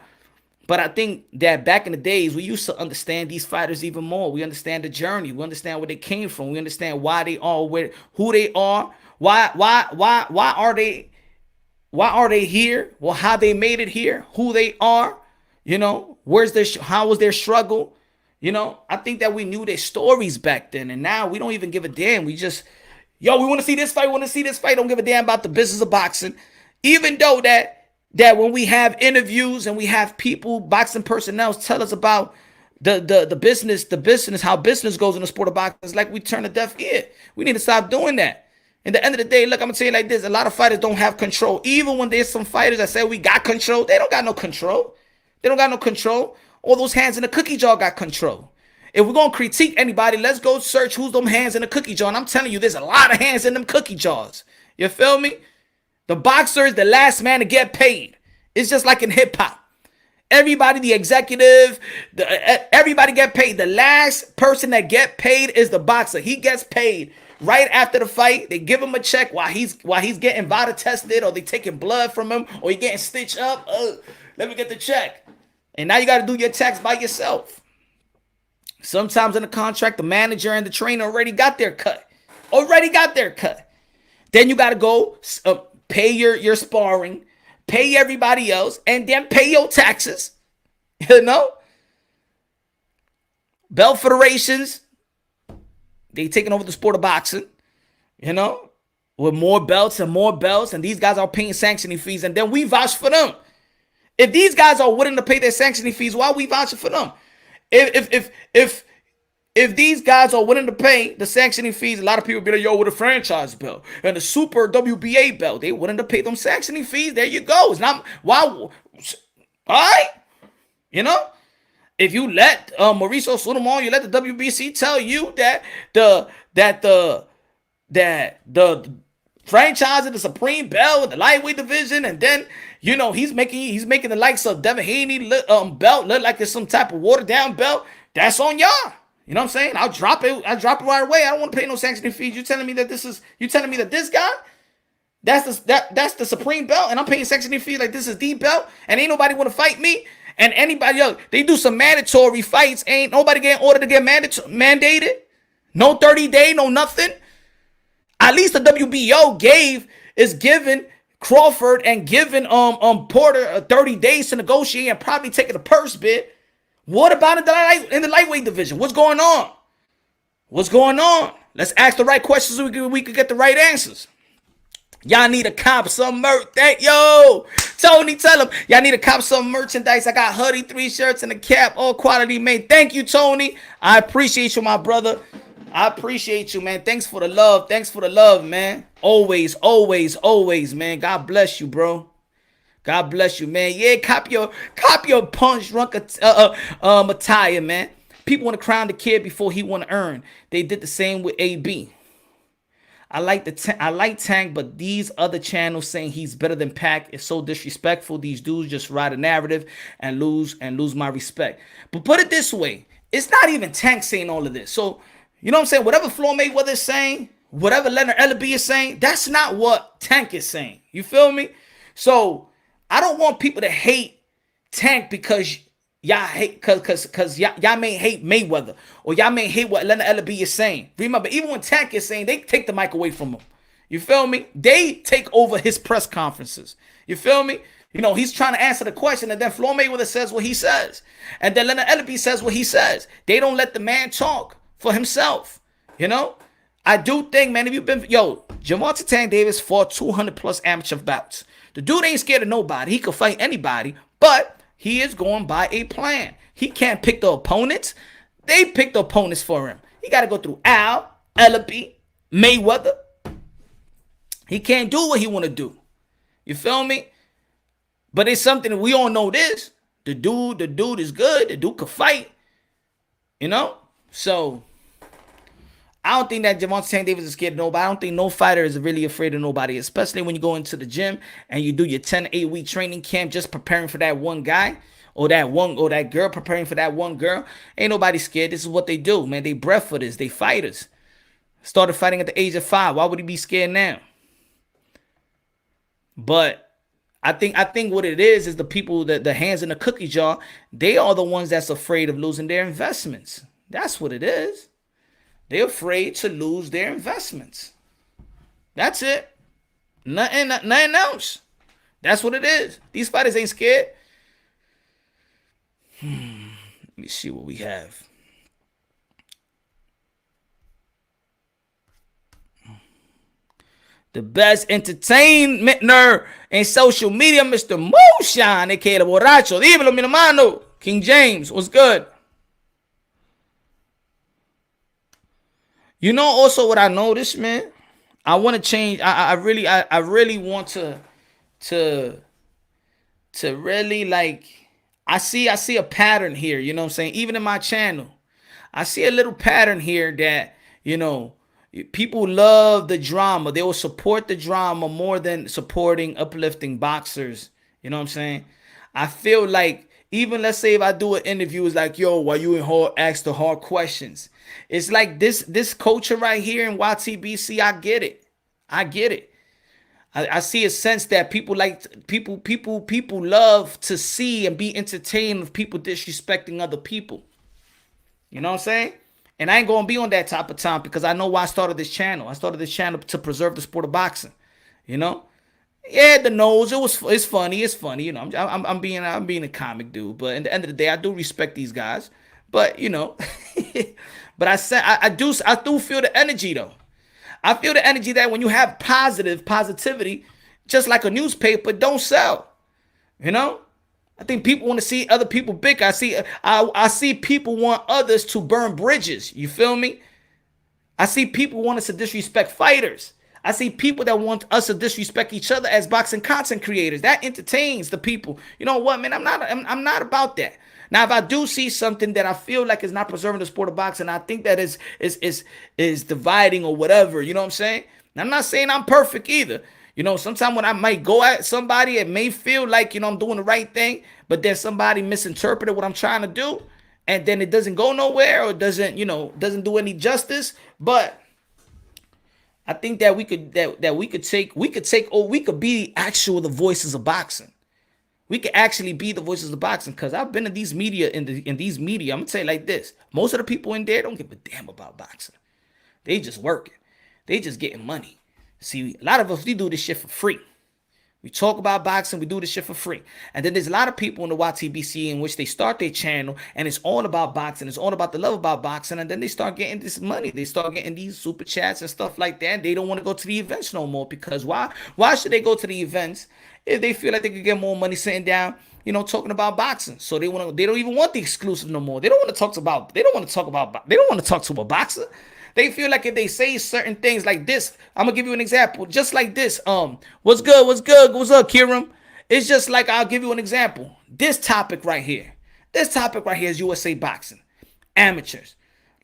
But I think that back in the days, we used to understand these fighters even more. We understand the journey. We understand where they came from. We understand why they are who they are. Why are they here? Well, how they made it here? Who they are? How was their struggle? I think that we knew their stories back then, and now we don't even give a damn. We just, we want to see this fight. Want to see this fight. Don't give a damn about the business of boxing, even though that when we have interviews and we have people, boxing personnel, tell us about the business, how business goes in the sport of boxing, it's like we turn a deaf ear. We need to stop doing that. At the end of the day, look, I'm gonna tell you like this: a lot of fighters don't have control. Even when there's some fighters that say we got control, they don't got no control. They don't got no control. All those hands in the cookie jar got control. If we're gonna critique anybody, let's go search who's them hands in the cookie jar. And I'm telling you, there's a lot of hands in them cookie jars. You feel me? The boxer is the last man to get paid. It's just like in hip hop. Everybody, the executive, everybody get paid. The last person that get paid is the boxer. He gets paid right after the fight. They give him a check while he's getting VADA tested, or they taking blood from him, or he getting stitched up. Let me get the check. And now you got to do your tax by yourself. Sometimes in the contract, the manager and the trainer already got their cut. Then you got to go pay your sparring, pay everybody else, and then pay your taxes. Belt federations, they taking over the sport of boxing, with more belts, and these guys are paying sanctioning fees, and then we vouch for them. If these guys are willing to pay their sanctioning fees, why are we vouching for them? If If these guys are willing to pay the sanctioning fees, a lot of people be like, yo, with a franchise belt and the super WBA belt, they willing to pay them sanctioning fees. There you go. It's not why. All right, you know. If you let Mauricio Sulaiman, you let the WBC tell you that the franchise of the Supreme Belt, the lightweight division, and then he's making the likes of Devin Haney belt look like it's some type of watered down belt. That's on y'all. You know what I'm saying? I'll drop it right away. I don't want to pay no sanctioning fees. You telling me that this guy that's the Supreme Belt, and I'm paying sanctioning fees like this is the belt, and ain't nobody want to fight me. And anybody else, they do some mandatory fights. Ain't nobody getting ordered to get mandated. No 30-day, no nothing. At least the WBO is giving Crawford and giving Porter 30 days to negotiate and probably taking a purse bid. What about in the lightweight division? What's going on? What's going on? Let's ask the right questions so we can get the right answers. Y'all need to cop some merch. Yo, Tony, tell him. Y'all need to cop some merchandise. I got hoodie, 3 shirts, and a cap. All quality made. Thank you, Tony. I appreciate you, my brother. I appreciate you, man. Thanks for the love. Thanks for the love, man. Always, always, always, man. God bless you, bro. God bless you, man. Yeah, cop your punch drunk attire, man. People want to crown the kid before he want to earn. They did the same with AB. I like Tank, but these other channels saying he's better than Pac is so disrespectful. These dudes just ride a narrative and lose my respect. But put it this way, it's not even Tank saying all of this. So, you know what I'm saying? Whatever Floyd Mayweather is saying, whatever Leonard Ellaby is saying, that's not what Tank is saying. You feel me? So, I don't want people to hate Tank because y'all hate because y'all may hate Mayweather or y'all may hate what Leonard Ellaby is saying. Remember, even when Tank is saying, they take the mic away from him. You feel me? They take over his press conferences. You feel me? He's trying to answer the question, and then Floyd Mayweather says what he says, and then Leonard Ellaby says what he says. They don't let the man talk for himself. I do think, man, if you've been Gervonta Tank Davis fought 200 plus amateur bouts. The dude ain't scared of nobody. He could fight anybody, but he is going by a plan. He can't pick the opponents. They pick the opponents for him. He got to go through Al, Ellaby, Mayweather. He can't do what he want to do. You feel me? But it's something that we all know this. The dude is good. The dude could fight. So I don't think that Gervonta Tank Davis is scared of nobody. I don't think no fighter is really afraid of nobody, especially when you go into the gym and you do your 10 to 8 week training camp just preparing for that one guy or that girl preparing for that one girl. Ain't nobody scared. This is what they do, man. They bred for this. They fighters. Started fighting at the age of 5. Why would he be scared now? But I think what it is the people that the hands in the cookie jar, they are the ones that's afraid of losing their investments. That's what it is. They're afraid to lose their investments. That's it. Nothing else. That's what it is. These fighters ain't scared. Let me see what we have. The best entertainment in social media, Mr. Moonshine, aka the Borracho. Dímelo, mi hermano. King James, what's good? Also what I noticed, man, I want to change. I really want to really like. I see a pattern here. You know what I'm saying? Even in my channel, I see a little pattern here that people love the drama. They will support the drama more than supporting uplifting boxers. You know what I'm saying? I feel like even let's say if I do an interview, it's like, yo, why you ask the hard questions? It's like this culture right here in YTBC. I get it. I see a sense that people love to see and be entertained with people disrespecting other people. You know what I'm saying? And I ain't gonna be on that type of time because I know why I started this channel. I started this channel to preserve the sport of boxing. Yeah, the nose. It's funny. I'm being a comic dude, but at the end of the day, I do respect these guys. But but I do feel the energy though. I feel the energy that when you have positivity, just like a newspaper, don't sell. I think people want to see other people big. I see people want others to burn bridges. You feel me? I see people want us to disrespect fighters. I see people that want us to disrespect each other as boxing content creators. That entertains the people. You know what, man? I'm not about that. Now, if I do see something that I feel like is not preserving the sport of boxing, I think that is dividing or whatever. You know what I'm saying? Now, I'm not saying I'm perfect either. You know, sometimes when I might go at somebody, it may feel like, I'm doing the right thing, but then somebody misinterpreted what I'm trying to do, and then it doesn't go nowhere or doesn't do any justice. But I think that we could be the voices of boxing. We could actually be the voices of boxing, because I've been in these media, in these media. I'm gonna say it like this: most of the people in there don't give a damn about boxing. They just working. They just getting money. See, a lot of us, we do this shit for free. We talk about boxing, we do this shit for free. And then there's a lot of people in the YTBC in which they start their channel and it's all about boxing. It's all about the love about boxing. And then they start getting this money. They start getting these super chats and stuff like that. And they don't want to go to the events no more, because why? Why should they go to the events if they feel like they could get more money sitting down, talking about boxing? So they don't even want the exclusive no more. They don't want to talk about to a boxer. They feel like if they say certain things like this, I'm gonna give you an example, just like this. What's good? What's up, Kiram? It's just like, I'll give you an example. This topic right here is USA boxing, amateurs.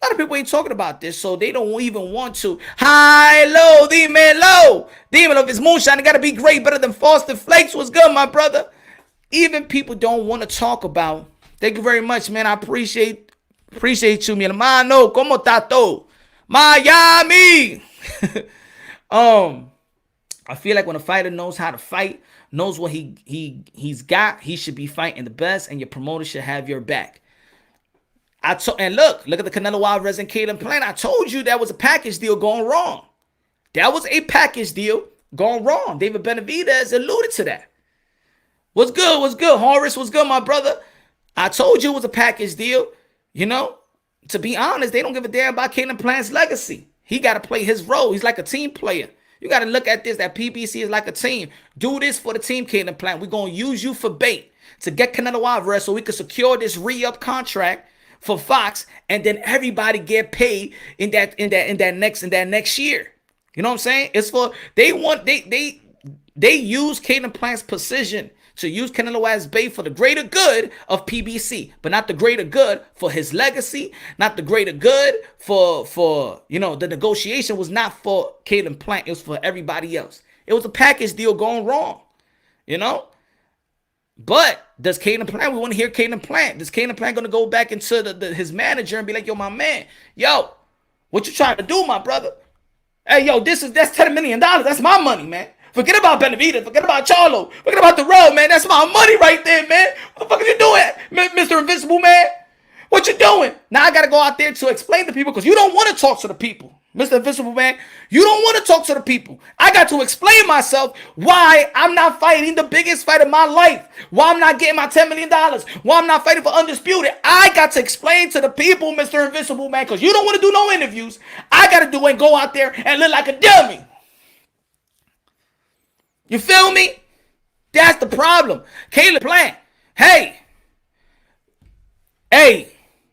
A lot of people ain't talking about this, so they don't even want to. High, low, dímelo. If it's moonshine, it gotta be great, better than Frosted Flakes. What's good, my brother? Even people don't want to talk about. Thank you very much, man. I appreciate you, mi hermano. ¿Cómo está todo? Miami. I feel like when a fighter knows how to fight, knows what he's got, he should be fighting the best, and your promoter should have your back. And look at the Canelo Alvarez and Caleb Plant. I told you that was a package deal going wrong. That was a package deal going wrong. David Benavidez alluded to that. What's good? What's good, Horace? What's good, my brother? I told you it was a package deal. To be honest, they don't give a damn about Caleb Plant's legacy. He got to play his role. He's like a team player. You got to look at this, that PBC is like a team. Do this for the team, Caleb Plant. We're going to use you for bait to get Canelo Alvarez so we can secure this re-up contract for Fox, and then everybody get paid in that next year. You know what I'm saying? It's for they use Caleb Plant's position to use Canelo as bait for the greater good of PBC, but not the greater good for his legacy, not the greater good for the negotiation was not for Caleb Plant, it was for everybody else. It was a package deal going wrong, But does Caleb Plant, we want to hear Caleb Plant. Does Caleb Plant going to go back into his manager and be like, yo, my man, yo, what you trying to do, my brother? Hey, yo, that's $10 million. That's my money, man. Forget about Benavidez. Forget about Charlo. Forget about the road, man. That's my money right there, man. What the fuck are you doing, Mr. Invincible, man? What you doing? Now I got to go out there to explain to people, because you don't want to talk to the people. Mr. Invincible, man, you don't want to talk to the people. I got to explain myself why I'm not fighting the biggest fight of my life, why I'm not getting my $10 million, why I'm not fighting for Undisputed. I got to explain to the people, Mr. Invincible, man, because you don't want to do no interviews. I got to do and go out there and look like a dummy. You feel me? That's the problem. Caleb Plant, hey,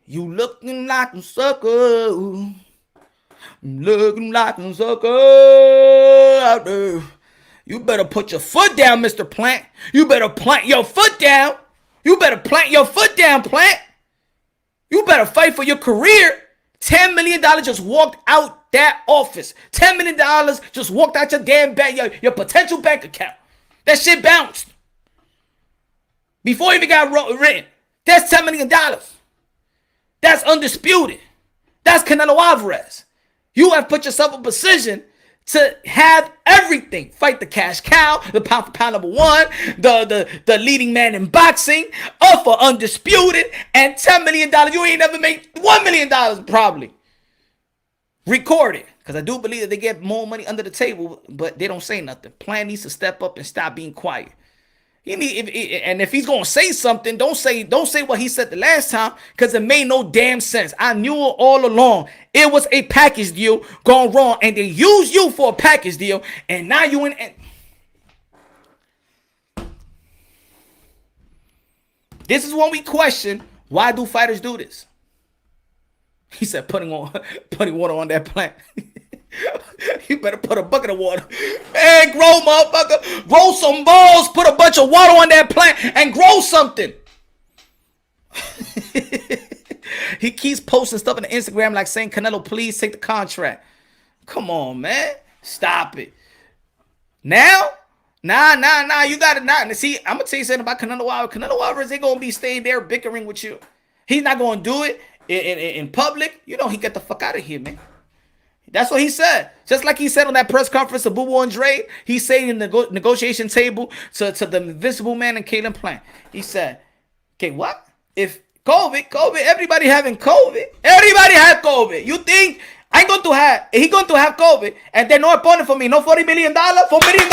you looking like a sucker. Looking like a sucker out there. You better put your foot down, Mr. Plant. You better plant your foot down. You better plant your foot down, Plant. You better fight for your career. $10 million just walked out that office. $10 million just walked out your damn bank, your potential bank account. That shit bounced. Before it even got written. That's $10 million. That's Undisputed. That's Canelo Alvarez. You have put yourself in position to have everything. Fight the cash cow, the pound for pound number one, the leading man in boxing, for Undisputed, and $10 million. You ain't never made $1 million probably. Record it. Because I do believe that they get more money under the table, but they don't say nothing. Plant needs to step up and stop being quiet. If he's gonna say something, don't say what he said the last time, because it made no damn sense. I knew it all along. It was a package deal gone wrong, and they used you for a package deal, and now you in. This is when we question, why do fighters do this? He said putting water on that plant. You better put a bucket of water. Hey, grow, motherfucker. Grow some balls. Put a bunch of water on that plant and grow something. He keeps posting stuff on the Instagram like saying, Canelo, please take the contract. Come on, man. Stop it. Nah. You got it now. See, I'm going to tell you something about Canelo Alvarez. Canelo Alvarez ain't going to be staying there bickering with you. He's not going to do it in public. You know, he get the fuck out of here, man. That's what he said. Just like he said on that press conference of Boo Boo Andre, he said in the negotiation table to the Invisible Man and Caleb Plant. He said, okay, what? If COVID, everybody having COVID. Everybody have COVID. You think he going to have COVID and then no opponent for me, no $40 million, $4 million?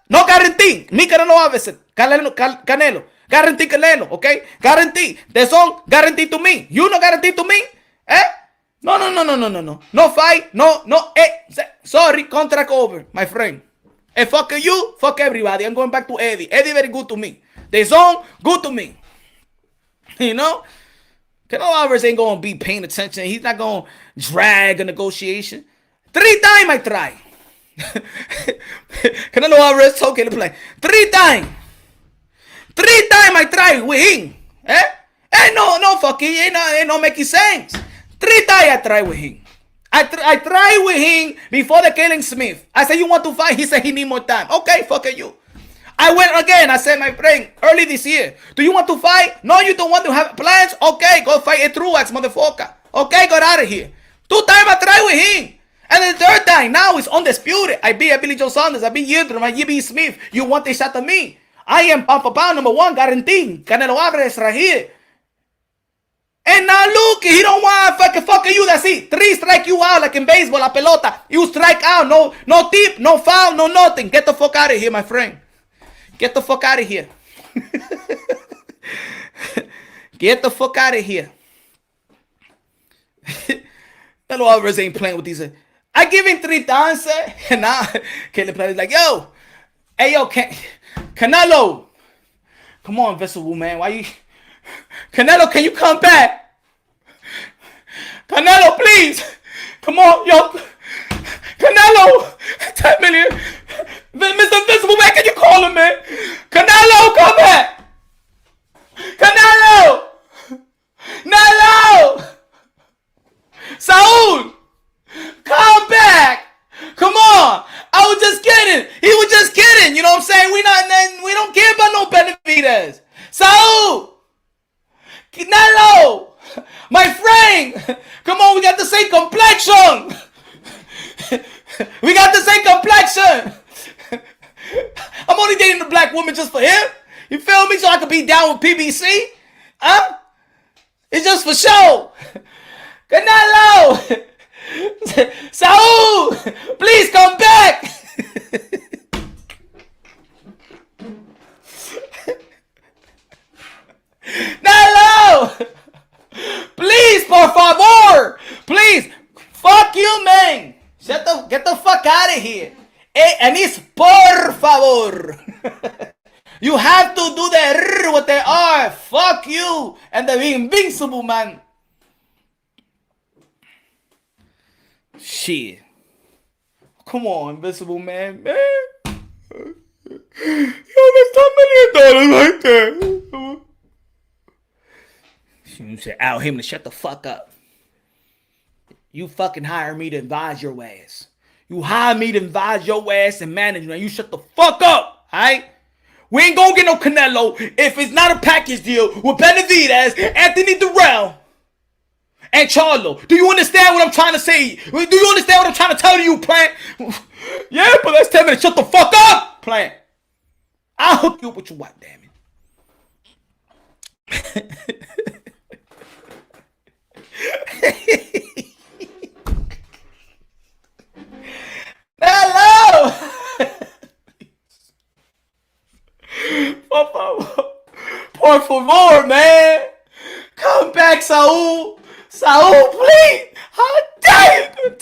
No guarantee. Me Canelo Alvarez. Canelo. Guarantee Canelo, okay? Guarantee. The song guarantee to me. You no guarantee to me? Eh? No. No fight. No. Sorry, contract over, my friend. Hey, fuck you, fuck everybody. I'm going back to Eddie. Eddie very good to me. The song, good to me. You know? Canelo Alvarez ain't going to be paying attention. He's not going to drag a negotiation. 3 times I try. Canelo Alvarez told Caleb Plant. 3 times. 3 times I try with him. Eh? Ain't no fucking, ain't no making sense. 3 times I try with him. I try with him before the killing Smith. I said, you want to fight? He said he need more time. Okay, fuck you. I went again. I said, my friend, early this year, do you want to fight? No, you don't want to have plans? Okay, go fight a Truax, motherfucker. Okay, got out of here. 2 times I try with him. And the 3rd time, now it's undisputed. I beat Billy Joe Saunders. I beat Yildirim. I beat Smith. You want a shot at me? I am pound for pound #1, guaranteed. Canelo Alvarez right here. And now look, he don't want fucking you. That's it. 3 strike you out like in baseball, la pelota. You strike out. No tip, no foul, no nothing. Get the fuck out of here, my friend. Get the fuck out of here. Get the fuck out of here. Canelo Alvarez ain't playing with these. I give him 3 times, and now Caleb Plant is like, yo, hey, yo, Canelo. Come on, Invisible Man. Why you... Canelo, can you come back? Canelo, please. Come on, yo. Canelo. 10 million. Mr. Invisible Man, can you call him, man? Canelo, come back. Canelo. Canelo. Saul. Come back. Come on. I was just kidding. He was just kidding. You know what I'm saying? We don't care about no Benavidez. Saul. Canelo, my friend, come on, we got the same complexion. We got the same complexion. I'm only dating a black woman just for him. You feel me? So I can be down with PBC. Huh? It's just for show. Canelo, Saul, please come back. Canelo! Please, por favor! Please! Fuck you, man! Get the fuck out of here! And it's por favor! You have to do the R with the R! Fuck you! And the Invincible Man! Shit. Come on, Invincible Man, man! Yo, there's $10 million right there! You said, Al Heyman, shut the fuck up. You fucking hire me to advise your ass. You hire me to advise your ass and manage me. You shut the fuck up, alright? We ain't gonna get no Canelo if it's not a package deal with Benavidez, Anthony Durrell, and Charlo. Do you understand what I'm trying to say? Do you understand what I'm trying to tell you, Plant? Yeah, but that's 10 minutes. Shut the fuck up, Plant. I'll hook you up with your wife, damn it. Hello. Por favor, man. Come back, Saul. Saul, please. How dare you?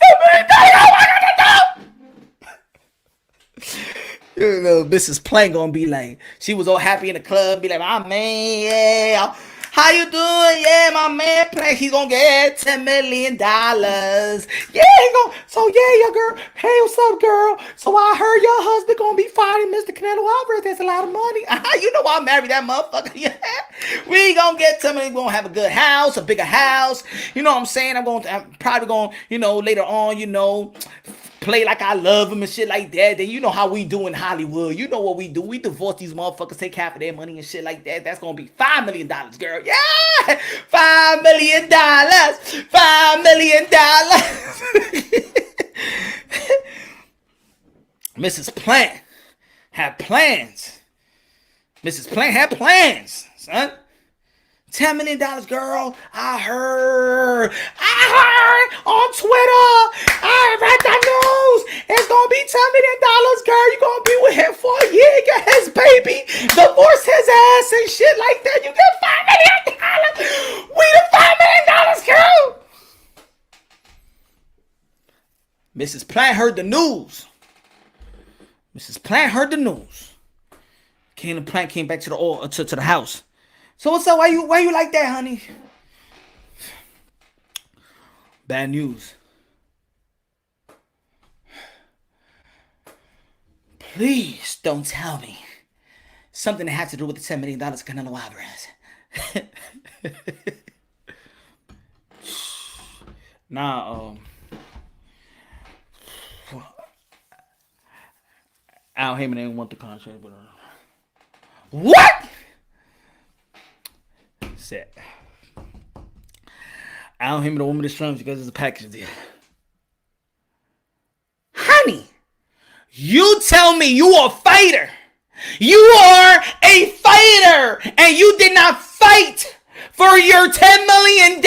You know, Mrs. Plank gonna be like, she was all happy in the club, be like, my man, yeah, how you doing? Yeah, my man Plank, he's gonna get $10 million. Yeah, he gonna, so yeah, your girl, hey, what's up, girl? So I heard your husband gonna be fighting Mr. Canelo Alvarez. That's a lot of money. You know I married that motherfucker. Yeah, we gonna get $10 million. We're gonna have a good house, a bigger house. You know what I'm saying? I'm probably gonna, you know, later on, you know, play like I love him and shit like that. Then you know how we do in Hollywood. You know what we do. We divorce these motherfuckers, take half of their money and shit like that. That's gonna be $5 million, girl. Yeah! $5 million. $5 million. Mrs. Plant had plans. Mrs. Plant had plans, son. $10 million, girl. I heard on Twitter. I read the news. It's gonna be $10 million, girl. You gonna be with him for a year, get his baby, divorce his ass and shit like that. You get $5 million. We the $5 million, girl. Mrs. Plant heard the news. Mrs. Plant heard the news. King Plant came back to the house. So what's up? Why you like that, honey? Bad news. Please don't tell me something that has to do with the $10 million Canelo Alvarez. Nah, Al Heyman didn't want the contract, but what? Set. Al Heyman, the woman of strength, because it's a package deal. Honey, you tell me you are a fighter. You are a fighter, and you did not fight for your $10 million?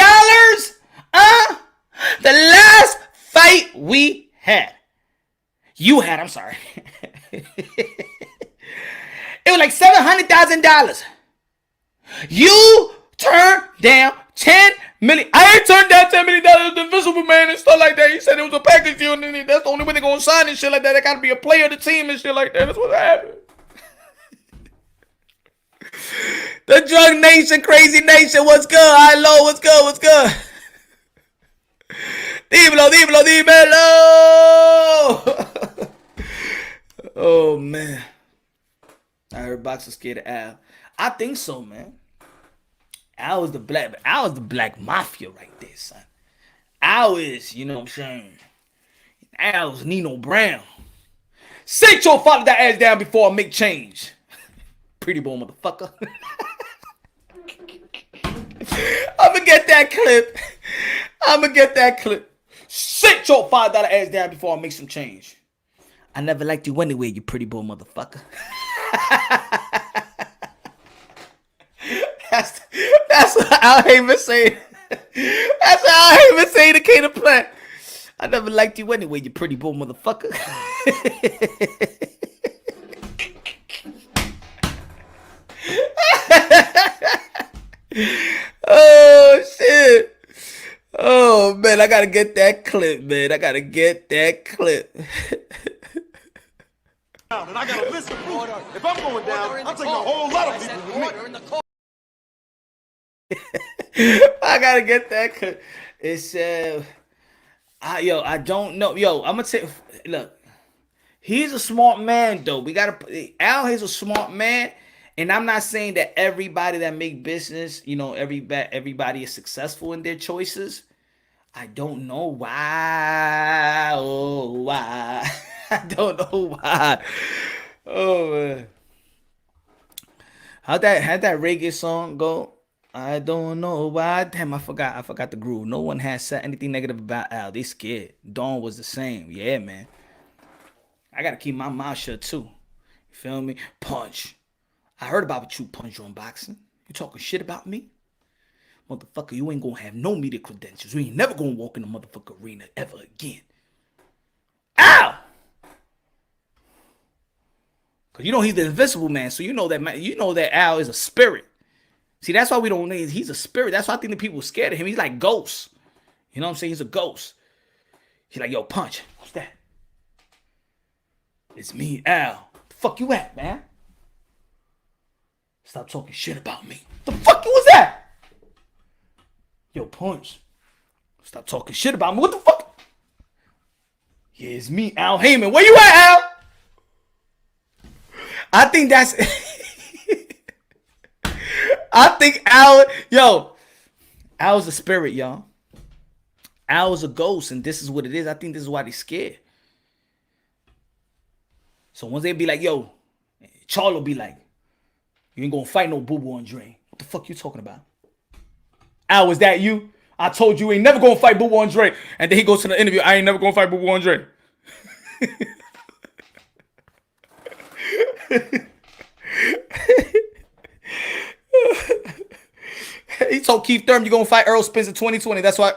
The last fight we had. You had, I'm sorry. It was like $700,000. You turned down $10 million. I ain't turned down $10 million. The Invisible Man and stuff like that. He said it was a package deal, and that's the only way they're gonna sign and shit like that. They gotta be a player of the team and shit like that. That's what happened. The Drug Nation, Crazy Nation, what's good? Hi, low, what's good? What's good? Dímelo, dímelo, dímelo. Oh man, I heard boxers scared of Al. I think so, man. Al was the black mafia right there, son. Al is, you know what I'm saying? Al's Nino Brown. Sit your father that ass down before I make change. Pretty boy motherfucker. I'ma get that clip. Sit your $5 ass down before I make some change. I never liked you anyway, you pretty boy motherfucker. That's what Al Heyman say. That's what Al Heyman say to Kane Plant. I never liked you anyway, you pretty boy motherfucker. Oh shit. Oh man, I gotta get that clip, man. I gotta get that clip. And I got a list of proof. If I'm going down, I'm taking a whole lot of people with me. I gotta get that clip. It's I don't know. Yo, I'm gonna say, look, he's a smart man though. Al is a smart man. And I'm not saying that everybody that make business, you know, everybody is successful in their choices. I don't know why. Oh, why? I don't know why. Oh man. How'd that reggae song go? I don't know why. Damn, I forgot the groove. No one has said anything negative about Al. They scared. Dawn was the same. Yeah, man. I gotta keep my mouth shut too. You feel me? Punch. I heard about what you punch on boxing. You talking shit about me? Motherfucker, you ain't gonna have no media credentials. You ain't never gonna walk in the motherfucker arena ever again. Ow! Cause you know he's the Invisible Man, so you know that Al is a spirit. See, that's why we don't know he's a spirit. That's why I think the people are scared of him. He's like ghost. You know what I'm saying? He's a ghost. He's like, yo, punch. What's that? It's me, Al. fuck you at, man? Stop talking shit about me. The fuck was that? Yo, Punch. Stop talking shit about me. What the fuck? Yeah, it's me, Al Heyman. Where you at, Al? I think that's... I think Al... Yo, Al's a spirit, y'all. Al's a ghost, and this is what it is. I think this is why they scared. So once they be like, yo, Charlo be like, you ain't gonna fight no Boo-Boo Andre. What the fuck you talking about? Al, is that you? I told you ain't never gonna fight Boo-Boo Andre. And then he goes to the interview, I ain't never gonna fight Boo-Boo Andre. He told Keith Thurman, you're gonna fight Earl Spence in 2020. That's why,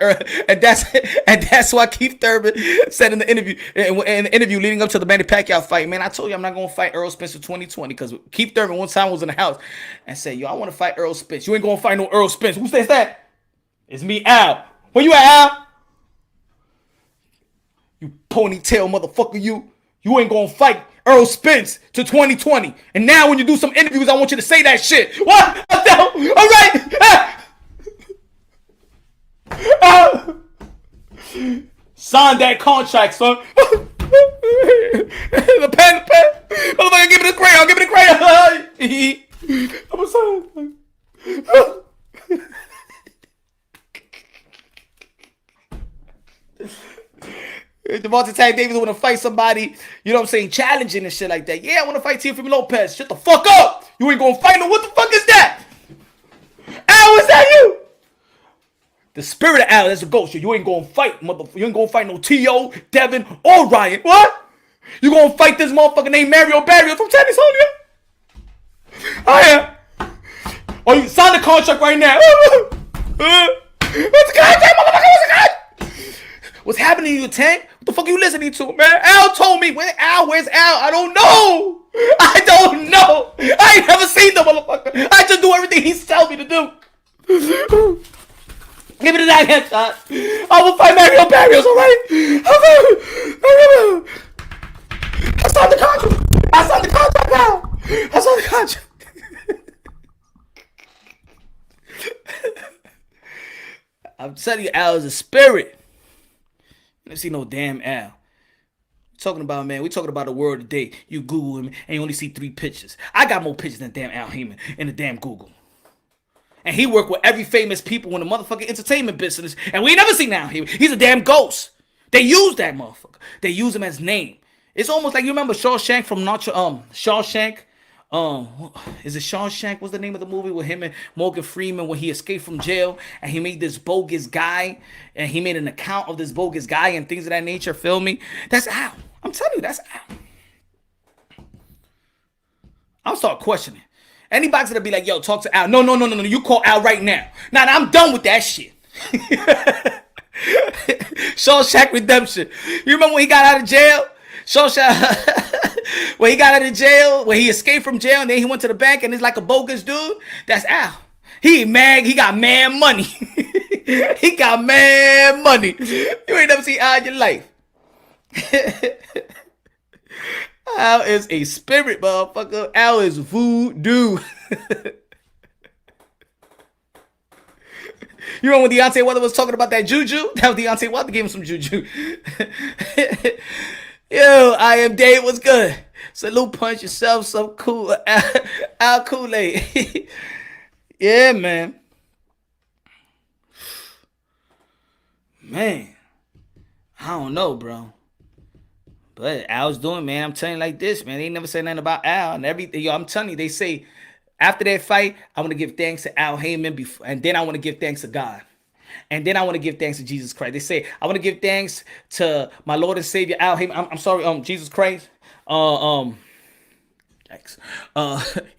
and that's why Keith Thurman said in the interview leading up to the Manny Pacquiao fight, man, I told you I'm not gonna fight Earl Spence in 2020 because Keith Thurman one time was in the house and said, yo, I want to fight Earl Spence. You ain't gonna fight no Earl Spence. Who says that? It's me, Al. Where you at, Al? You ponytail motherfucker, you ain't gonna fight Earl Spence to 2020. And now when you do some interviews, I want you to say that shit. What? All right. Sign that contract, son. the pen. Motherfucker, give me the crayon. I'm a son. Devontae Tank Davis want to fight somebody, you know what I'm saying, challenging and shit like that. Yeah, I want to fight Teofimo Lopez. Shut the fuck up. You ain't gonna fight no. What the fuck is that? Al, is that you? The spirit of Al, that's a ghost. You ain't gonna fight, motherfucker. You ain't gonna fight no T.O., Devin, or Ryan. What? You gonna fight this motherfucker named Mario Barrio from Tennis Sonia? I am. Oh, you sign the contract right now. What's the contract, motherfucker? What's the contract? What's happening to you, Tank? What the fuck are you listening to, man? Al told me. Where's Al? I don't know. I ain't never seen the motherfucker. I just do everything he's telling me to do. Give me that headshot. I will fight Mario Barrios, alright? I signed the contract now. I signed the contract. I'm telling you, Al is a spirit. I don't see no damn Al. Talking about, man, we talking about the world today. You Google him and you only see 3 pictures. I got more pictures than damn Al Heyman in the damn Google. And he worked with every famous people in the motherfucking entertainment business. And we ain't never seen Al Heyman. He's a damn ghost. They use that motherfucker. They use him as name. It's almost like, you remember Shawshank from Shawshank? Is it Shawshank? What's the name of the movie with him and Morgan Freeman when he escaped from jail and he made this bogus guy and he made an account of this bogus guy and things of that nature? Feel me? That's Al. I'm telling you, that's Al. I'll start questioning. Anybody's gonna be like, yo, talk to Al. No. You call Al right now. Nah, I'm done with that shit. Shawshank Redemption. You remember when he got out of jail? When he got out of jail, when he escaped from jail, and then he went to the bank, and it's like a bogus dude. That's Al. He got mad money. He got mad money. You ain't never seen Al in your life. Al is a spirit, motherfucker. Al is voodoo. You remember when Deontay Wilder was talking about that juju? That was Deontay Wilder gave him some juju. Yo, I am Dave. What's good? Salute, punch yourself. So cool. Al Kool-Aid. Yeah, man. Man. I don't know, bro. But Al's doing, man. I'm telling you like this, man. They ain't never said nothing about Al and everything. Yo, I'm telling you, they say after that fight, I want to give thanks to Al Heyman, and then I want to give thanks to God. And then I want to give thanks to Jesus Christ. They say, I want to give thanks to my Lord and Savior, Al Heyman. I'm sorry, Jesus Christ. Yikes.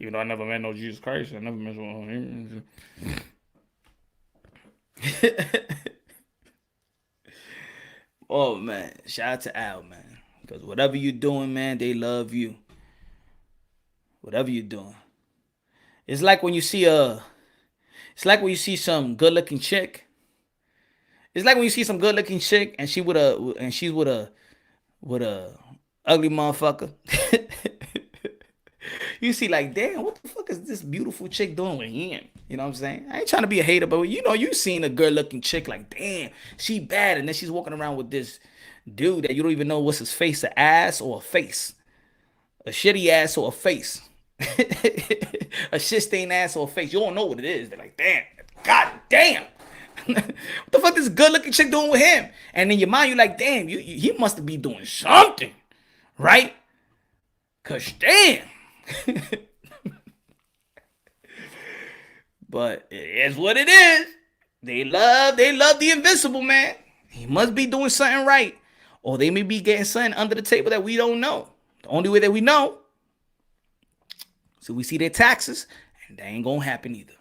Even though I never met no Jesus Christ, I never met no Oh, man. Shout out to Al, man. Because whatever you're doing, man, they love you. Whatever you're doing. It's like when you see some good-looking chick. It's like when you see some good-looking chick and she's with a ugly motherfucker. You see, like, damn, what the fuck is this beautiful chick doing with him? You know what I'm saying? I ain't trying to be a hater, but you know, you seen a good looking chick, like, damn, she bad, and then she's walking around with this dude that you don't even know what's his face, an ass or a face, a shitty ass or a face, a shit stained ass or a face. You don't know what it is. They're like, damn, god damn. What the fuck this good looking chick doing with him? And in your mind, you're like, damn, he must be doing something, right? Cause damn. But it is what it is. They love the invincible, man. He must be doing something right. Or they may be getting something under the table that we don't know. The only way that we know, so we see their taxes, and that ain't gonna happen either.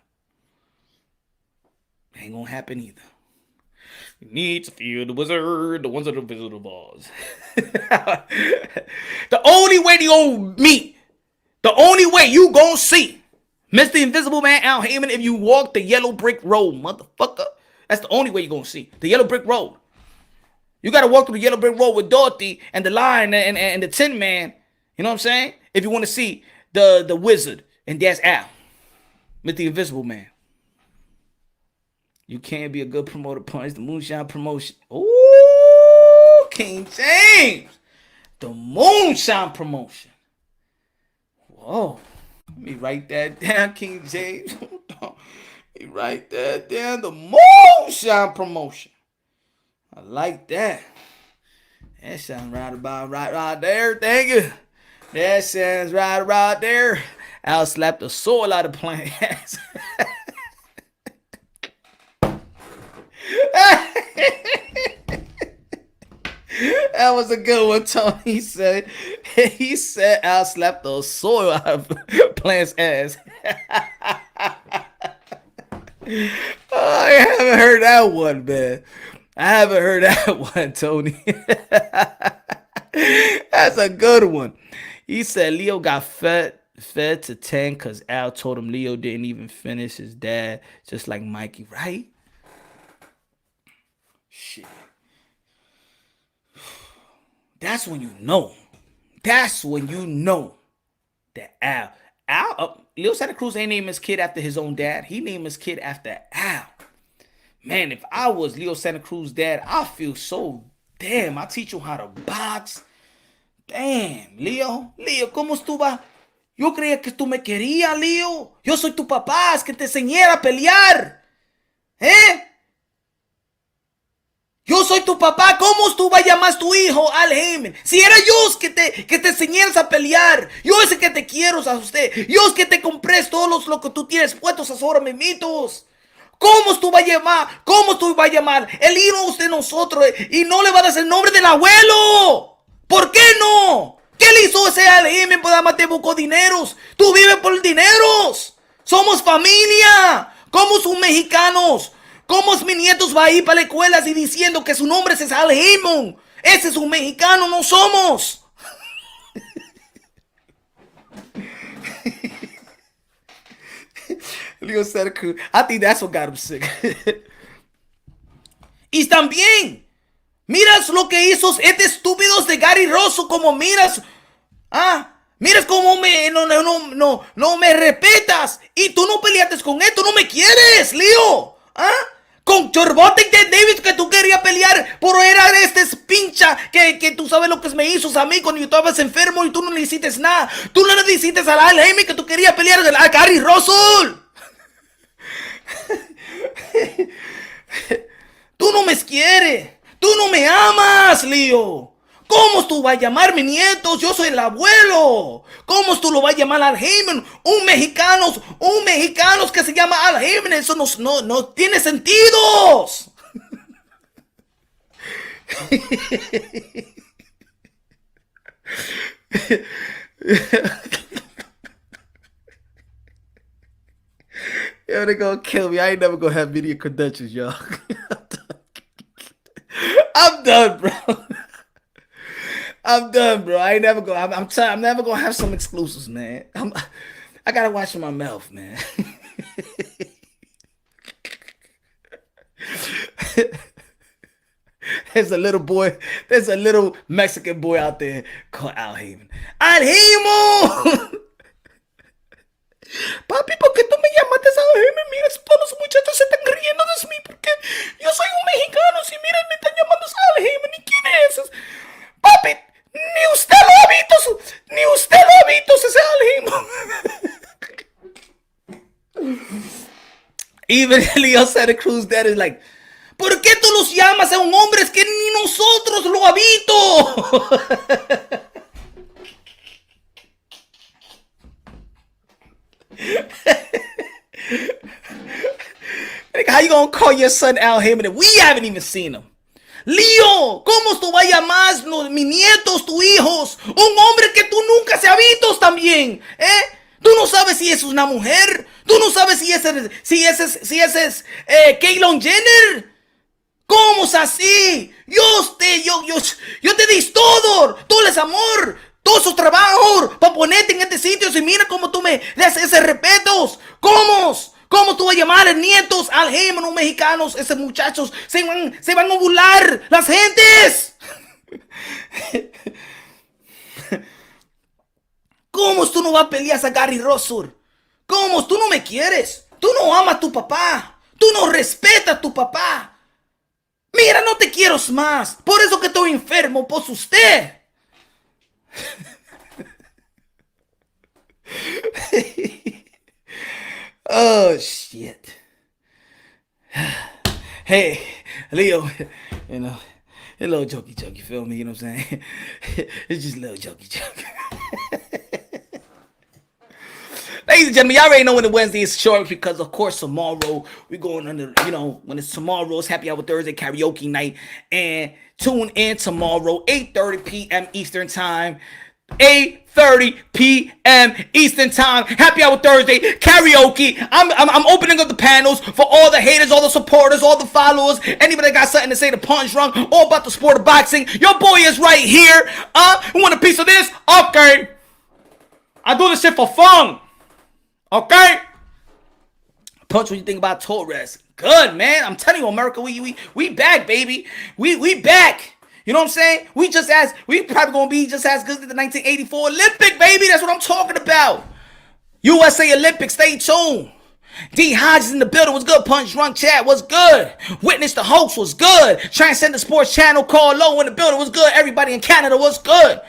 Ain't gonna happen either. You need to feel the wizard, the ones that are visible balls. The only way you gonna meet, the only way you gonna see Mr. Invisible Man Al Heyman if you walk the yellow brick road, motherfucker. That's the only way you gonna see. The yellow brick road. You gotta walk through the yellow brick road with Dorothy and the Lion and the Tin Man. You know what I'm saying? If you want to see the wizard, and that's Al, Mr. Invisible Man. You can't be a good promoter punch the Moonshine Promotion. Ooh, King James. The Moonshine Promotion. Whoa. Let me write that down, King James. Let me write that down. The Moonshine Promotion. I like that. That sounds right there. Thank you. That sounds right there. I'll slap the soul out of playing ass. That was a good one, Tony. He said I'll slap the soil out of Plant's ass. Oh, I haven't heard that one, man. I haven't heard that one, Tony. That's a good one. He said Leo got fed to 10 because Al told him Leo didn't even finish his dad, just like Mikey, right? Shit. That's when you know. That's when you know that Leo Santa Cruz ain't named his kid after his own dad. He named his kid after Al. Man, if I was Leo Santa Cruz's dad, I feel so damn. I teach you how to box. Damn, Leo, ¿cómo estuvo? Yo creía que tú me querías, Leo. Yo soy tu papá, es que te enseñé a pelear. Yo soy tu papá, ¿cómo tú vas a llamar a tu hijo Al Heyman? Si era yo que te enseñaras a pelear. Yo es el que te quiero a usted. Yo es que te compré todos lo que tú tienes puestos ahora mimitos. ¿Cómo tú vas a llamar? ¿Cómo tú vas a llamar el hijo de nosotros y no le vas a dar el nombre del abuelo? ¿Por qué no? ¿Qué le hizo ese Al Heyman? Pues además te buscó dineros. Tú vives por dineros. Somos familia. ¿Cómo son mexicanos? ¿Cómo mis nietos va a ir para la escuela y diciendo que su nombre es Al Heyman? Ese es un mexicano, no somos. Leo Santa Cruz. I think that's what got him sick. Y también, miras lo que hizo este estúpido de Gary Rosso, como miras, miras cómo no me respetas. Y tú no peleaste con él, tú no me quieres, Leo. Con Chorbote y Davis que tú querías pelear, pero era este pincha que tú sabes lo que me hizo a mí cuando yo estabas enfermo y tú no le hiciste nada. Tú no le hiciste a Al Heyman que tú querías pelear a Gary Russell. Tú no me quieres, tú no me amas, Leo. ¿Cómo tú vas a llamar mis nietos? Yo soy el abuelo. ¿Cómo tú lo vas a llamar Al Heyman? Un mexicano que se llama Al Heyman. Eso no tiene sentido. Yo, they gonna kill me. I ain't never gonna have media credentials, y'all. I'm done, bro. I'm done, bro. I ain't never gonna. I'm never gonna have some exclusives, man. I gotta watch my mouth, man. There's a little Mexican boy out there called Al Heyman. Al Heyman. papi, ¿por qué tú me llamaste a Jaime? Mira, todos los muchachos se están riendo de mí porque yo soy un mexicano. Si miren, me están llamando a Jaime, ¿ni quién es ese? Papi, ni usted lo ha visto ese Jaime. Even Leo Santa Cruz Dad is like, ¿por qué tú los llamas a un hombre? Es que ni nosotros lo habito. How you gonna call your son Al Heyman if we haven't even seen him? Leo, ¿cómo tú vas a llamar mis nietos, tus hijos? Un hombre que tú nunca se ha visto también, Tú no sabes si es una mujer. Tú no sabes si ese es Caitlyn Jenner. ¿Cómo es así? Yo te di todo. Todo es amor. Todo su trabajo para ponerte en este sitio. Y mira cómo tú me das ese respeto. ¿Cómo tú vas a llamar a nietos al Heyman, los mexicanos? Esos muchachos se van a burlar las gentes. ¿Cómo tú no vas a pelear a Gary Russell? ¿Cómo tú no me quieres? Tú no amas a tu papá. Tú no respetas a tu papá. Mira, no te quiero más. Por eso que estoy enfermo por usted. Oh, shit. Hey, Leo, you know, a little jokey, you feel me? You know what I'm saying? It's just a little jokey. Ladies and gentlemen, y'all already know when the Wednesday is short because, of course, tomorrow we're going under, when it's tomorrow, it's Happy Hour Thursday karaoke night. And tune in tomorrow, 8:30 p.m. Eastern Time. 8:30 p.m. Eastern Time. Happy Hour Thursday karaoke. I'm opening up the panels for all the haters, all the supporters, all the followers, anybody that got something to say to Punch Drunk, all about the sport of boxing. Your boy is right here. You want a piece of this? Okay. I do this shit for fun. Okay. Punch, what you think about Torres? Good, man. I'm telling you, America, we back, baby. We back. You know what I'm saying? We probably gonna be just as good as the 1984 Olympic, baby. That's what I'm talking about. USA Olympics, stay tuned. D Hodges in the building was good. Punch Drunk Chat was good. Witness the Hoax was good. Transcendent Sports Channel, Call Low in the building was good. Everybody in Canada was good.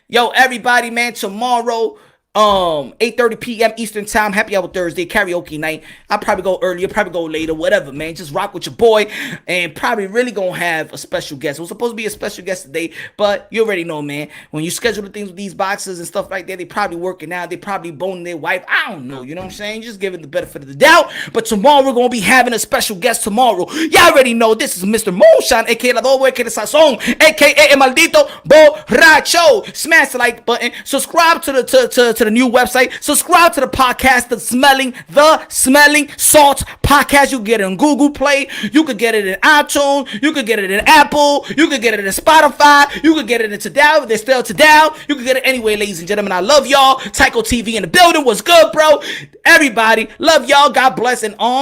Yo, everybody, man, tomorrow, 8:30 p.m. Eastern Time, Happy Hour Thursday, karaoke night. I'll probably go earlier, probably go later, whatever, man. Just rock with your boy, and probably really gonna have a special guest. It was supposed to be a special guest today, but you already know, man. When you schedule the things with these boxers and stuff like that, they probably working out, they probably boning their wife. I don't know, you know what I'm saying? Just give it the benefit of the doubt. But tomorrow, we're gonna be having a special guest tomorrow. Y'all already know this is Mr. Moonshine, aka La Doble, aka the Sazón, aka El Maldito Borracho. Smash the like button, subscribe to the new website, subscribe to the podcast, the Smelling Salts podcast. You can get it on Google Play, you could get it in iTunes, you could get it in Apple, you could get it in Spotify, you could get it in Tadal, they're still Tadal, you can get it anyway. Ladies and gentlemen, I love y'all. Tycho TV in the building was good, bro. Everybody, love y'all, God bless, and on